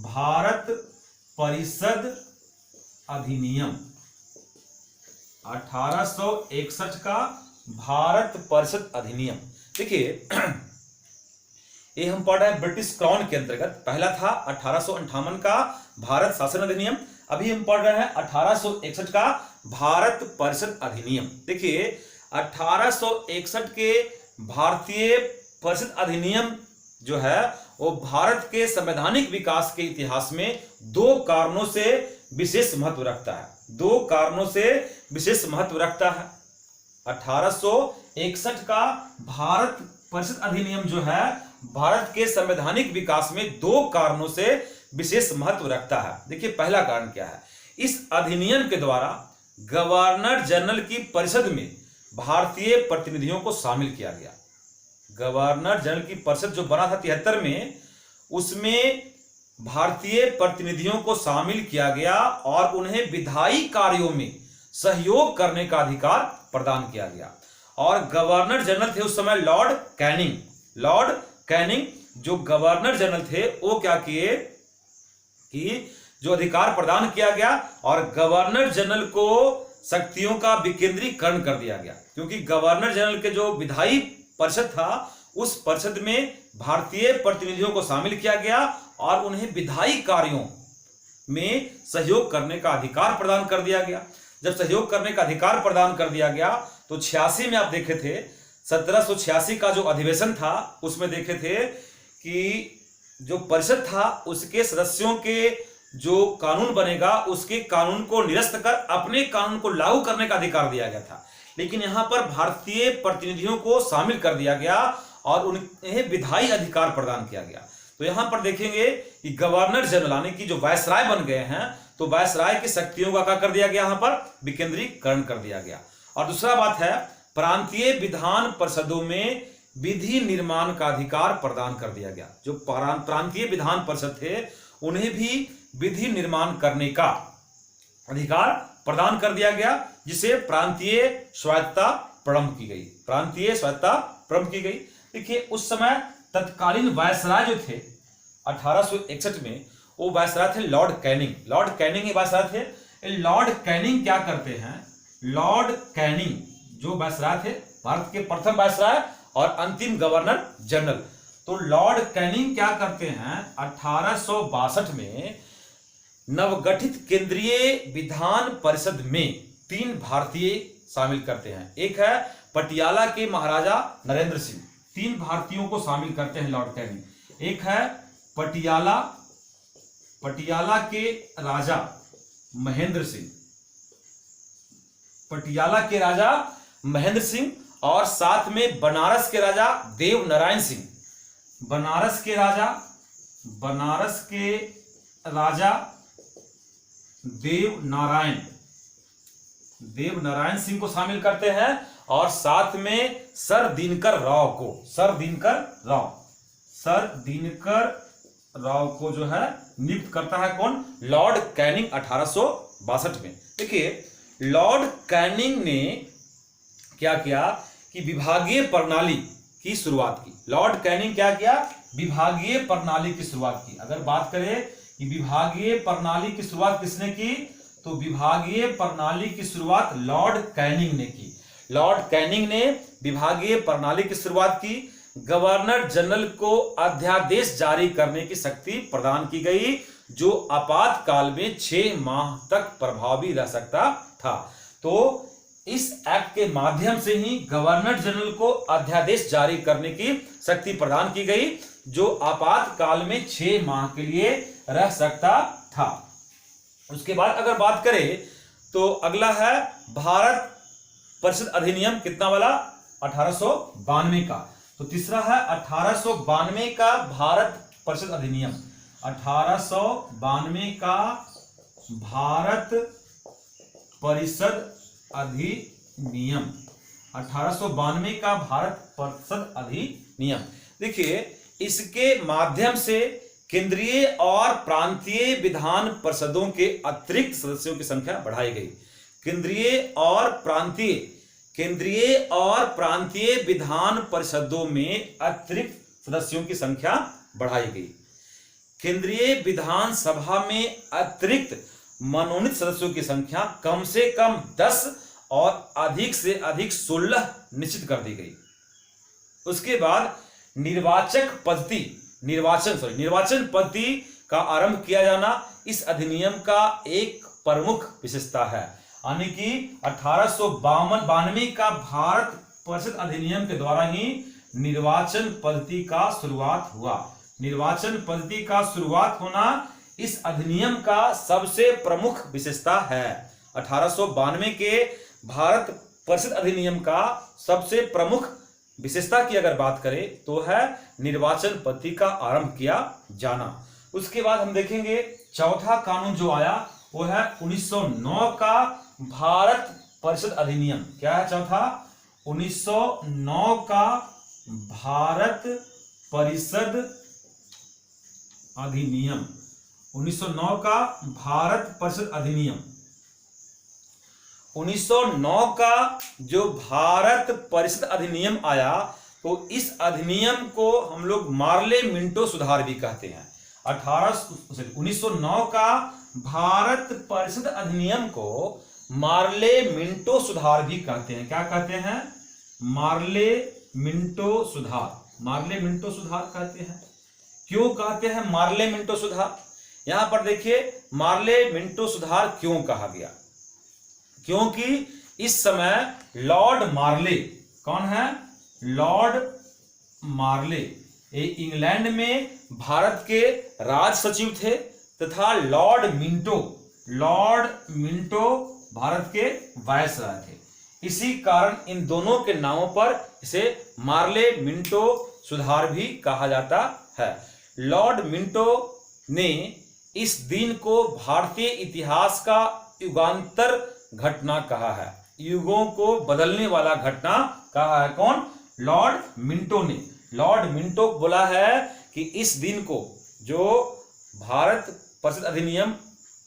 भारत परिषद अधिनियम। 1861 का भारत परिषद अधिनियम। देखिए ये हम पढ़ रहे हैं ब्रिटिश क्राउन के अंतर्गत। पहला था 1858 का भारत शासन अधिनियम, अभी हम पढ़ रहे हैं 1861 का भारत परिषद अधिनियम। देखिए 1861 के भारतीय परिषद अधिनियम जो है वो भारत के संवैधानिक विकास के इतिहास में दो कारणों से विशेष महत्व रखता है। दो कारणों से विशेष महत्व रखता है। 1861 का भारत परिषद अधिनियम जो है भारत के संवैधानिक विकास में दो कारणों से विशेष महत्व रखता है। देखिए पहला कारण क्या है, इस अधिनियम के द्वारा गवर्नर जनरल की परिषद में भारतीय प्रतिनिधियों को शामिल किया गया। गवर्नर जनरल की परिषद जो बना था 73 में, उसमें भारतीय प्रतिनिधियों को शामिल किया गया और उन्हें विधायी कार्यों में सहयोग करने का अधिकार प्रदान किया गया। और गवर्नर जनरल थे उस समय लॉर्ड कैनिंग। लॉर्ड कैनिंग जो गवर्नर जनरल थे वो क्या किए कि जो अधिकार प्रदान किया गया और गवर्नर जनरल को शक्तियों का विकेंद्रीकरण कर दिया गया, क्योंकि गवर्नर जनरल के जो विधायी परिषद था उस परिषद में भारतीय प्रतिनिधियों को शामिल किया गया और उन्हें विधायी कार्यों में सहयोग करने का अधिकार प्रदान कर दिया गया। जब सहयोग करने का अधिकार प्रदान कर दिया गया तो 86 में आप देखे थे 1786 का जो अधिवेशन था उसमें देखे थे कि जो परिषद था उसके सदस्यों के जो कानून बनेगा उसके कानून को निरस्त कर अपने कानून को लागू करने का अधिकार दिया गया था। लेकिन यहां पर भारतीय प्रतिनिधियों को शामिल कर दिया गया और उन्हें विधायी अधिकार प्रदान किया गया। तो यहां पर देखेंगे कि गवर्नर जनरल यानी कि जो वायसराय बन गए हैं तो वायसराय की शक्तियों का क्या कर दिया गया, यहां पर विकेंद्रीकरण कर दिया गया। और दूसरा बात है प्रांतीय विधान परिषदों में विधि निर्माण का अधिकार प्रदान कर दिया गया। जो प्रांतीय विधान परिषद थे उन्हें भी विधि निर्माण करने का अधिकार प्रदान कर दिया गया, जिसे प्रांतीय स्वायत्तता प्रारंभ की गई। प्रांतीय स्वायत्तता प्रारंभ की गई। देखिए उस समय तत्कालीन वायसराय जो थे 1861 में वो वायसराय थे लॉर्ड कैनिंग। लॉर्ड कैनिंग ही वायसराय थे। लॉर्ड कैनिंग क्या करते हैं, लॉर्ड कैनिंग जो वायसराय थे भारत के प्रथम वायसराय और अंतिम गवर्नर जनरल, तो लॉर्ड कैनिंग क्या करते हैं 1862 में नवगठित केंद्रीय विधान परिषद में 3 भारतीय शामिल करते हैं। एक है पटियाला के महाराजा नरेंद्र सिंह, 3 भारतीयों को शामिल करते हैं लॉर्ड कैनिंग। एक है पटियाला के राजा महेंद्र सिंह, पटियाला के राजा महेंद्र सिंह, और साथ में बनारस के राजा देव नारायण सिंह। बनारस के राजा देव नारायण सिंह को शामिल करते हैं और साथ में सर दिनकर राव को जो है नियुक्त करता है कौन, लॉर्ड कैनिंग 1862 में। देखिए लॉर्ड कैनिंग ने क्या किया कि विभागीय प्रणाली की शुरुआत की। लॉर्ड कैनिंग क्या किया, विभागीय प्रणाली की शुरुआत की। अगर बात करें कि विभागीय प्रणाली की शुरुआत किसने की, तो विभागीय प्रणाली की शुरुआत लॉर्ड कैनिंग ने की। लॉर्ड कैनिंग ने विभागीय प्रणाली की शुरुआत की। गवर्नर जनरल को अध्यादेश जारी करने की शक्ति प्रदान की गई, जो आपातकाल में 6 माह तक प्रभावी रह सकता था। तो इस एक्ट के माध्यम से ही गवर्नर जनरल को अध्यादेश जारी करने की शक्ति प्रदान की गई, जो आपातकाल में 6 माह के लिए रह सकता था। उसके बाद अगर बात करें तो अगला है भारत परिषद अधिनियम, कितना वाला, 1892 का। तो तीसरा है 1892 का भारत परिषद अधिनियम। 1892 का भारत परिषद अधिनियम। 1892 का भारत परिषद अधिनियम। देखिए, इसके माध्यम से केंद्रीय और प्रांतीय विधान परिषदों के अतिरिक्त सदस्यों की संख्या बढ़ाई गई। केंद्रीय और प्रांतीय विधान परिषदों में अतिरिक्त सदस्यों की संख्या बढ़ाई गई। केंद्रीय विधानसभा में अतिरिक्त मनोनीत सदस्यों की संख्या कम से कम 10 और अधिक से अधिक 16 निश्चित कर दी गई। उसके बाद निर्वाचन पद्धति का आरंभ किया जाना इस अधिनियम का एक प्रमुख विशेषता है। यानी कि 1892 का भारत परिषद अधिनियम के द्वारा ही निर्वाचन पद्धति का शुरुआत हुआ। निर्वाचन पद्धति का शुरुआत होना इस अधिनियम का सबसे प्रमुख विशेषता है। 1892 के भारत परिषद अधिनियम का सबसे प्रमुख विशेषता की अगर बात करें तो है निर्वाचन पद्धति का आरंभ किया जाना। उसके बाद हम देखेंगे चौथा कानून जो आया वो है 1909 का भारत परिषद अधिनियम। क्या है चौथा? 1909 का भारत परिषद अधिनियम। 1909 का भारत परिषद अधिनियम। 1909 का जो भारत परिषद अधिनियम आया तो इस अधिनियम को हम लोग मार्ले मिंटो सुधार भी कहते हैं। 1909 का भारत परिषद अधिनियम को मार्ले मिंटो सुधार भी कहते हैं। क्या कहते हैं? मार्ले मिंटो सुधार। मार्ले मिंटो सुधार कहते हैं। क्यों कहते हैं मार्ले मिंटो सुधार? यहां पर देखिए, मार्ले मिंटो सुधार क्यों कहा गया? क्योंकि इस समय लॉर्ड मार्ले, कौन है? लॉर्ड मार्ले ये इंग्लैंड में भारत के राज सचिव थे तथा लॉर्ड मिंटो भारत के वायसराय थे। इसी कारण इन दोनों के नामों पर इसे मार्ले मिंटो सुधार भी कहा जाता है। लॉर्ड मिंटो ने इस दिन को भारतीय इतिहास का युगांतर घटना कहा है। युगों को बदलने वाला घटना कहा है। कौन? लॉर्ड मिंटो ने। लॉर्ड मिंटो बोला है कि इस दिन को, जो भारत परिषद अधिनियम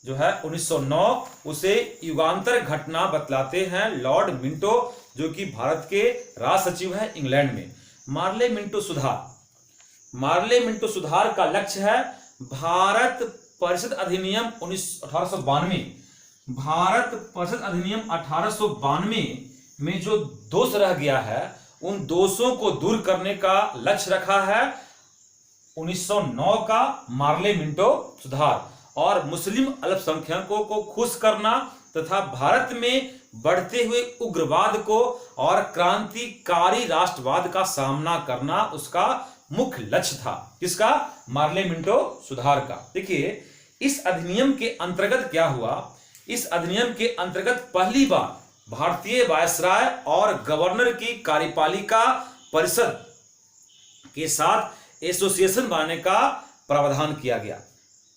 जो है 1909, उसे युगांतर घटना बतलाते हैं लॉर्ड मिंटो, जो कि भारत के राज सचिव हैं इंग्लैंड में। मार्ले मिंटो सुधार का लक्ष्य है भारत परिषद अधिनियम 1892। भारत परिषद अधिनियम 1892 में जो दोष रह गया है उन दोषों को दूर करने का लक्ष्य रखा है 1909 का मार्ले मिंटो सुधार, और मुस्लिम अल्पसंख्यकों को खुश करना तथा भारत में बढ़ते हुए उग्रवाद को और क्रांतिकारी राष्ट्रवाद का सामना करना उसका मुख्य लक्ष्य था। किसका? मार्ले मिंटो सुधार का। देखिए, इस अधिनियम के अंतर्गत क्या हुआ? इस अधिनियम के अंतर्गत पहली बार भारतीय वायसराय और गवर्नर की कार्यपालिका परिषद के साथ एसोसिएशन बनाने का प्रावधान किया गया।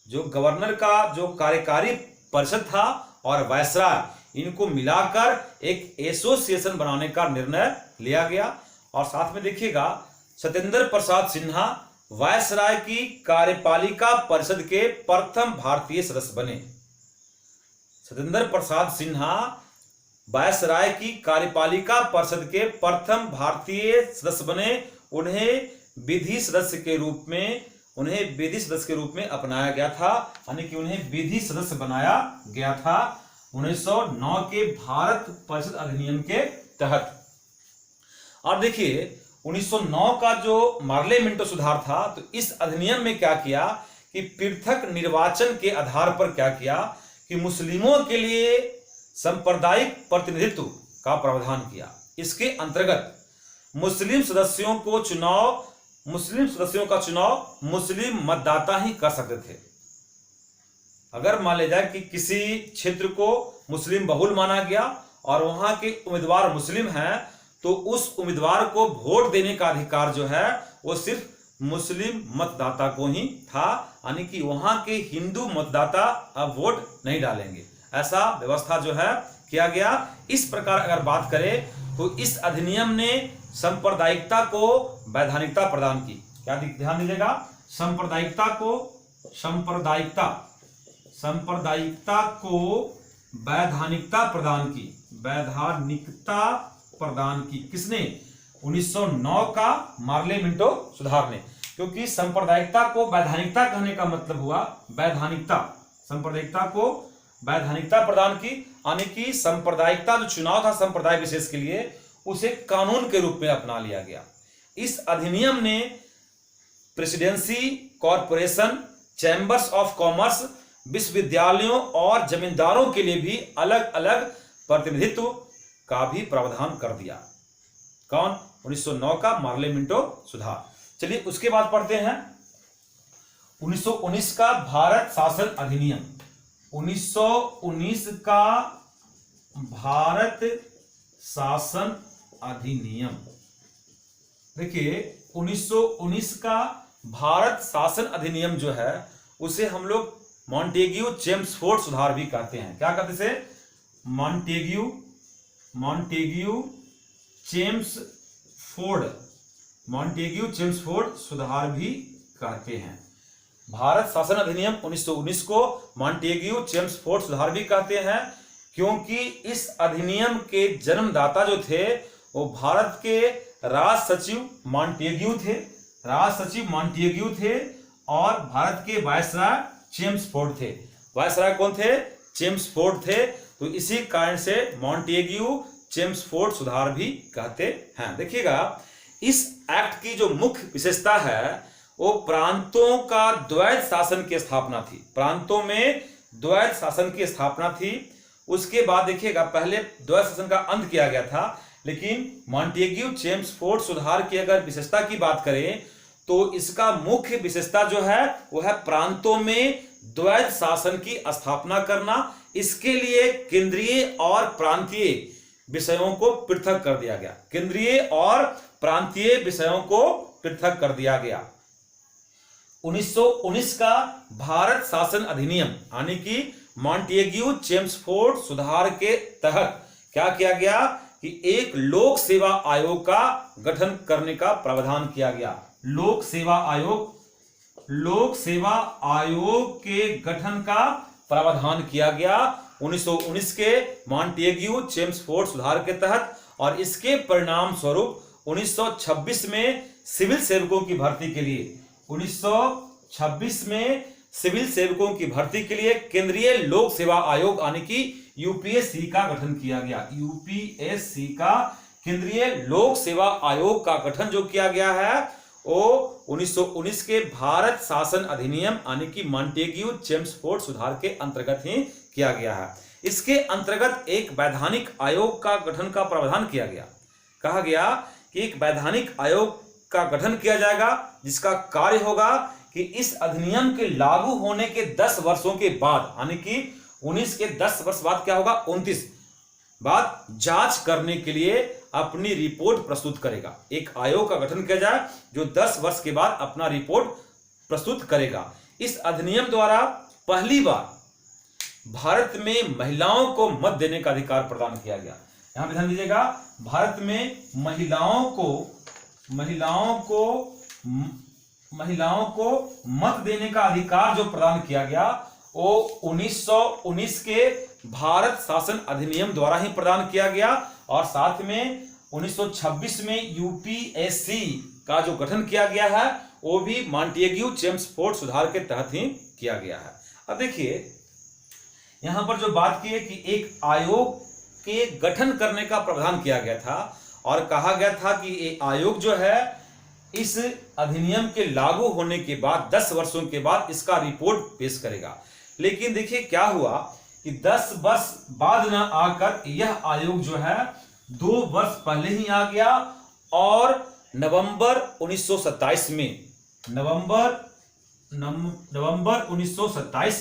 जो गवर्नर का जो कार्यकारी परिषद था और वायसराय, इनको मिलाकर एक एसोसिएशन बनाने का निर्णय लिया गया। और साथ में देखिएगा, सत्येंद्र प्रसाद सिन्हा वायसराय की कार्यपालिका परिषद के प्रथम भारतीय सदस्य बने। सत्येंद्र प्रसाद सिन्हा वायसराय की कार्यपालिका परिषद के प्रथम भारतीय सदस्य बने। उन्हें विधि सदस्य के रूप में अपनाया गया था, यानी कि उन्हें विधि सदस्य बनाया गया था 1909 के भारत परिषद अधिनियम के तहत। और देखिए, 1909 का जो मार्ले मिंटो सुधार था, तो इस अधिनियम में क्या किया कि पृथक निर्वाचन के आधार पर क्या किया कि मुस्लिमों के लिए सांप्रदायिक प्रतिनिधित्व का प्रावधान किया। इसके अंतर्गत मुस्लिम सदस्यों का चुनाव मुस्लिम मतदाता ही कर सकते थे। अगर मान लिया जाए कि किसी क्षेत्र को मुस्लिम बहुल माना गया और वहां के उम्मीदवार मुस्लिम हैं, तो उस उम्मीदवार को वोट देने का अधिकार जो है वो सिर्फ मुस्लिम मतदाता को ही था, यानी कि वहां के हिंदू मतदाता अब वोट नहीं डालेंगे। ऐसा व्यवस्था जो है किया गया। इस प्रकार अगर बात करें तो इस अधिनियम ने सांप्रदायिकता को वैधानिकता प्रदान की। क्या ध्यान दीजिएगा, सांप्रदायिकता को वैधानिकता प्रदान की। किसने? 1909 का मार्ले मिंटो सुधार ने। क्योंकि सांप्रदायिकता को वैधानिकता कहने का मतलब हुआ वैधानिकता, सांप्रदायिकता को वैधानिकता प्रदान की, यानी कि सांप्रदायिकता जो चुनाव था संप्रदाय विशेष के लिए, उसे कानून के रूप में अपना लिया गया। इस अधिनियम ने presidency, corporation, chambers of commerce, विश्वविद्यालयों और जमींदारों के लिए भी अलग अलग प्रतिनिधित्व का भी प्रावधान कर दिया। कौन? 1909 का मार्ले मिंटो सुधार। चलिए उसके बाद पढ़ते हैं 1919 का भारत शासन अधिनियम। 1919 का भारत शासन अधिनियम। देखिए 1919 का भारत शासन अधिनियम जो है उसे हम लोग मॉन्टेग्यू चेम्सफोर्ड सुधार भी कहते हैं। क्या कहते से? मॉन्टेग्यू चेम्सफोर्ड सुधार भी कहते हैं। भारत शासन अधिनियम 1919 को मॉन्टेग्यू चेम्सफोर्ड सुधार भी कहते हैं, क्योंकि इस अधिनियम के जन्मदाता जो थे वो भारत के राज सचिव मॉन्टेग्यू थे और भारत के वायसराय चेम्सफोर्ड थे। वायसराय कौन थे? चेम्सफोर्ड थे। तो इसी कारण से मॉन्टेग्यू चेम्सफोर्ड सुधार भी कहते हैं। देखिएगा इस एक्ट की जो मुख्य विशेषता है वो प्रांतों का द्वैध शासन की स्थापना थी। प्रांतों में द्वैध शासन की स्थापना थी। उसके बाद देखिएगा पहले द्वैध शासन का अंत किया गया था, लेकिन मॉन्टेग्यू चेम्सफोर्ड सुधार की अगर विशेषता की बात करें तो इसका मुख्य विशेषता जो है वो है प्रांतों में द्वैध शासन की स्थापना करना। इसके लिए केंद्रीय और प्रांतीय विषयों को पृथक कर दिया गया। केंद्रीय और प्रांतीय विषयों को पृथक कर दिया गया। 1919 का भारत शासन अधिनियम यानी कि मॉन्टेग्यू चेम्सफोर्ड सुधार के तहत क्या किया गया कि एक लोक सेवा आयोग का गठन करने का प्रावधान किया गया। लोक सेवा आयोग के गठन का प्रावधान किया गया 1919 के मॉन्टेग्यू चेम्सफोर्ड सुधार के तहत। और इसके परिणाम स्वरूप 1926 में सिविल सेवकों की भर्ती के लिए 1926 में सिविल सेवकों की भर्ती के लिए केंद्रीय लोक सेवा आयोग यानी कि यूपीएससी का गठन किया गया। यूपीएससी का केंद्रीय लोक सेवा आयोग का गठन जो किया गया है वो 1919 के भारत शासन अधिनियम यानी कि मॉन्टेग्यू चेम्सफोर्ड सुधार के अंतर्गत ही किया गया है। इसके अंतर्गत एक वैधानिक आयोग का गठन का प्रावधान किया गया। कहा गया कि एक वैधानिक आयोग का गठन किया जाएगा जिसका कार्य होगा कि इस अधिनियम के लागू होने के 10 वर्षों के बाद यानी कि 19 के 10 वर्ष बाद क्या होगा 29 बाद जांच करने के लिए अपनी रिपोर्ट प्रस्तुत करेगा। एक आयोग का गठन किया जाए जो 10 वर्ष के बाद अपना रिपोर्ट प्रस्तुत करेगा। इस अधिनियम द्वारा पहली बार भारत में महिलाओं को मत देने का अधिकार प्रदान किया गया। यहां पे ध्यान दीजिएगा, भारत में महिलाओं को मत देने का अधिकार जो प्रदान किया गया वो 1919 के भारत शासन अधिनियम द्वारा ही प्रदान किया गया। और साथ में 1926 में यूपीएससी का जो गठन किया गया है वो भी मॉन्टेग्यू चेम्सफोर्ड सुधार के तहत ही किया गया है। अब देखिए यहां पर जो बात की है कि एक आयोग के गठन करने का प्रावधान किया गया था और कहा गया था कि ये आयोग जो है इस अधिनियम के लागू होने के बाद 10 वर्षों के बाद इसका रिपोर्ट पेश करेगा। लेकिन देखिए क्या हुआ कि 10 वर्ष बाद न आकर यह आयोग जो है 2 वर्ष पहले ही आ गया और नवंबर 1927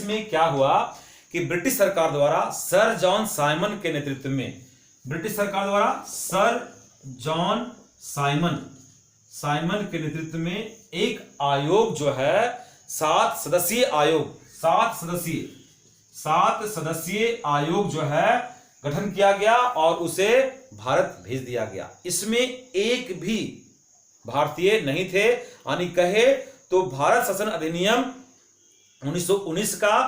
में क्या हुआ कि ब्रिटिश सरकार द्वारा सर जॉन साइमन के नेतृत्व में साइमन के नेतृत्व में एक आयोग जो है 7 सदस्यीय आयोग जो है गठन किया गया और उसे भारत भेज दिया गया। इसमें एक भी भारतीय नहीं थे, यानी कहे तो भारत शासन अधिनियम 1919 का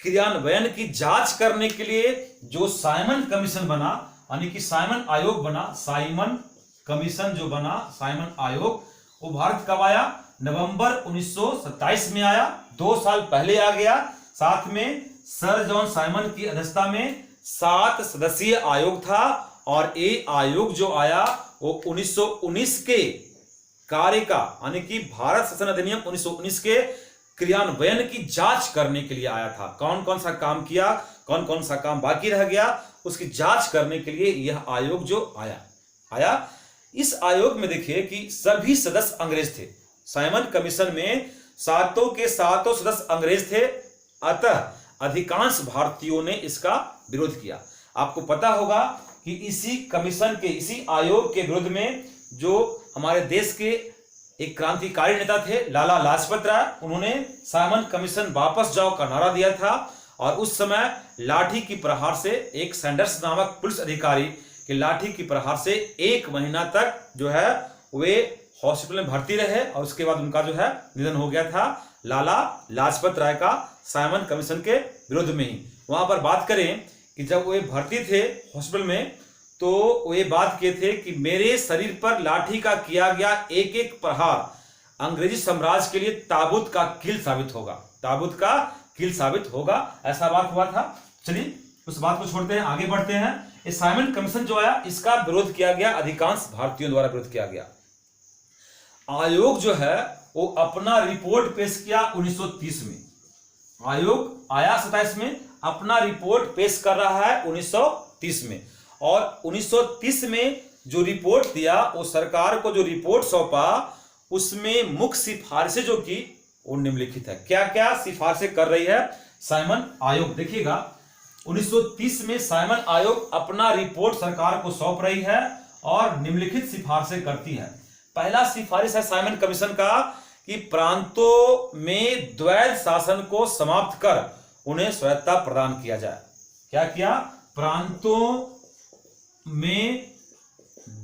क्रियान्वयन की जांच करने के लिए जो साइमन कमीशन बना, यानी कि साइमन आयोग बना, साइमन कमीशन जो बना, साइमन आयोग, वो भारत कब आया? नवंबर 1927 में आया, 2 साल पहले आ गया। साथ में सर जॉन साइमन की अध्यक्षता में 7 सदस्यीय आयोग था और ये आयोग जो आया वो 1919 के कार्य का, यानी कि भारत शासन अधिनियम 1919 के क्रियान्वयन की जांच करने के लिए आया था। कौन कौन सा काम किया, कौन कौन सा काम बाकी रह गया, उसकी जांच करने के लिए यह आयोग जो आया। इस आयोग में देखिए कि सभी सदस्य अंग्रेज थे। साइमन कमीशन में सातों के सातों सदस्य अंग्रेज थे, अतः अधिकांश भारतीयों ने इसका विरोध किया। आपको पता होगा कि इसी कमीशन के, इसी आयोग के विरोध में जो हमारे देश के एक क्रांतिकारी नेता थे लाला लाजपत राय, उन्होंने साइमन कमीशन वापस जाओ का नारा दिया था और उस समय लाठी की प्रहार से, एक सैंडर्स नामक पुलिस अधिकारी के लाठी की प्रहार से 1 महीना तक जो है वे हॉस्पिटल में भर्ती रहे और उसके बाद उनका जो है निधन हो गया था, लाला लाजपत राय का, साइमन कमीशन के विरोध में ही। वहां पर बात करें कि जब वे भर्ती थे हॉस्पिटल में तो वे बात किए थे कि मेरे शरीर पर लाठी का किया गया एक एक प्रहार अंग्रेजी साम्राज्य के लिए ताबूत का कील साबित होगा, ताबूत का कील साबित होगा, ऐसा बात हुआ था। चलिए उस बात को छोड़ते हैं, आगे बढ़ते हैं। इस साइमन कमीशन जो आया इसका विरोध किया गया, अधिकांश भारतीयों द्वारा विरोध किया गया। आयोग जो है वो अपना रिपोर्ट पेश किया 1930 में। आयोग आया 27 में, अपना रिपोर्ट पेश कर रहा है 1930 में, और 1930 में जो रिपोर्ट दिया वो सरकार को जो रिपोर्ट सौंपा उसमें मुख्य सिफारिशें जो की वो निम्नलिखित है। क्या क्या सिफारिशें कर रही है साइमन आयोग? देखिएगा 1930 में साइमन आयोग अपना रिपोर्ट सरकार को सौंप रही है और निम्नलिखित सिफारिशें करती है। पहला सिफारिश है साइमन कमीशन का कि प्रांतों में द्वैध शासन को समाप्त कर उन्हें स्वायत्तता प्रदान किया जाए। क्या किया? प्रांतों में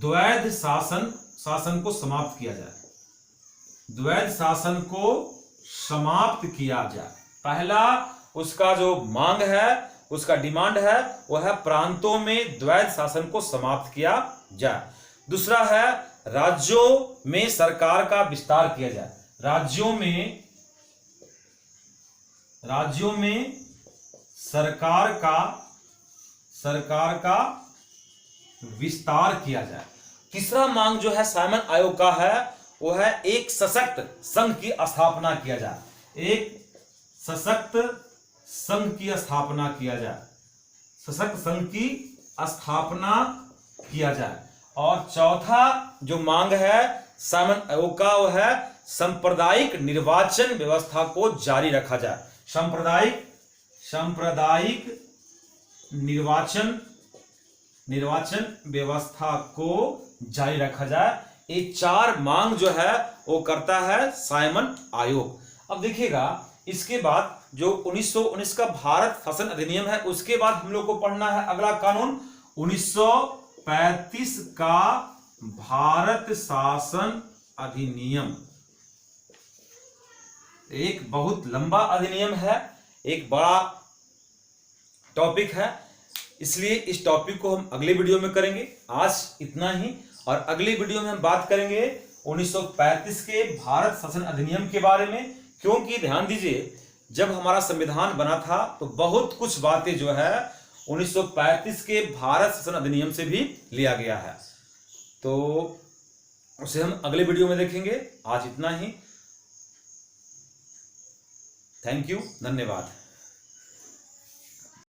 द्वैध शासन को समाप्त किया जाए, द्वैध शासन को समाप्त किया जाए। पहला उसका जो मांग है, उसका डिमांड है वह है प्रांतों में द्वैध शासन को समाप्त किया जाए। दूसरा है राज्यों में सरकार का विस्तार किया जाए, राज्यों में सरकार का विस्तार किया जाए। तीसरा मांग जो है साइमन आयोग का है वो है एक सशक्त संघ की स्थापना किया जाए, एक सशक्त संघ की स्थापना किया जाए, सशक्त संघ की स्थापना किया जाए। और चौथा जो मांग है साइमन आयोग का वो है सांप्रदायिक निर्वाचन व्यवस्था को जारी रखा जाए, सांप्रदायिक निर्वाचन व्यवस्था को जारी रखा जाए। ये 4 मांग जो है वो करता है साइमन आयोग। अब देखिएगा इसके बाद जो 1919 का भारत शासन अधिनियम है उसके बाद हम लोग को पढ़ना है अगला कानून 1935 का भारत शासन अधिनियम। एक बहुत लंबा अधिनियम है, एक बड़ा टॉपिक है, इसलिए इस टॉपिक को हम अगले वीडियो में करेंगे। आज इतना ही, और अगली वीडियो में हम बात करेंगे 1935 के भारत शासन अधिनियम के बारे में। क्योंकि ध्यान दीजिए जब हमारा संविधान बना था तो बहुत कुछ बातें जो है 1935 के भारत शासन अधिनियम से भी लिया गया है, तो उसे हम अगले वीडियो में देखेंगे। आज इतना ही, थैंक यू, धन्यवाद।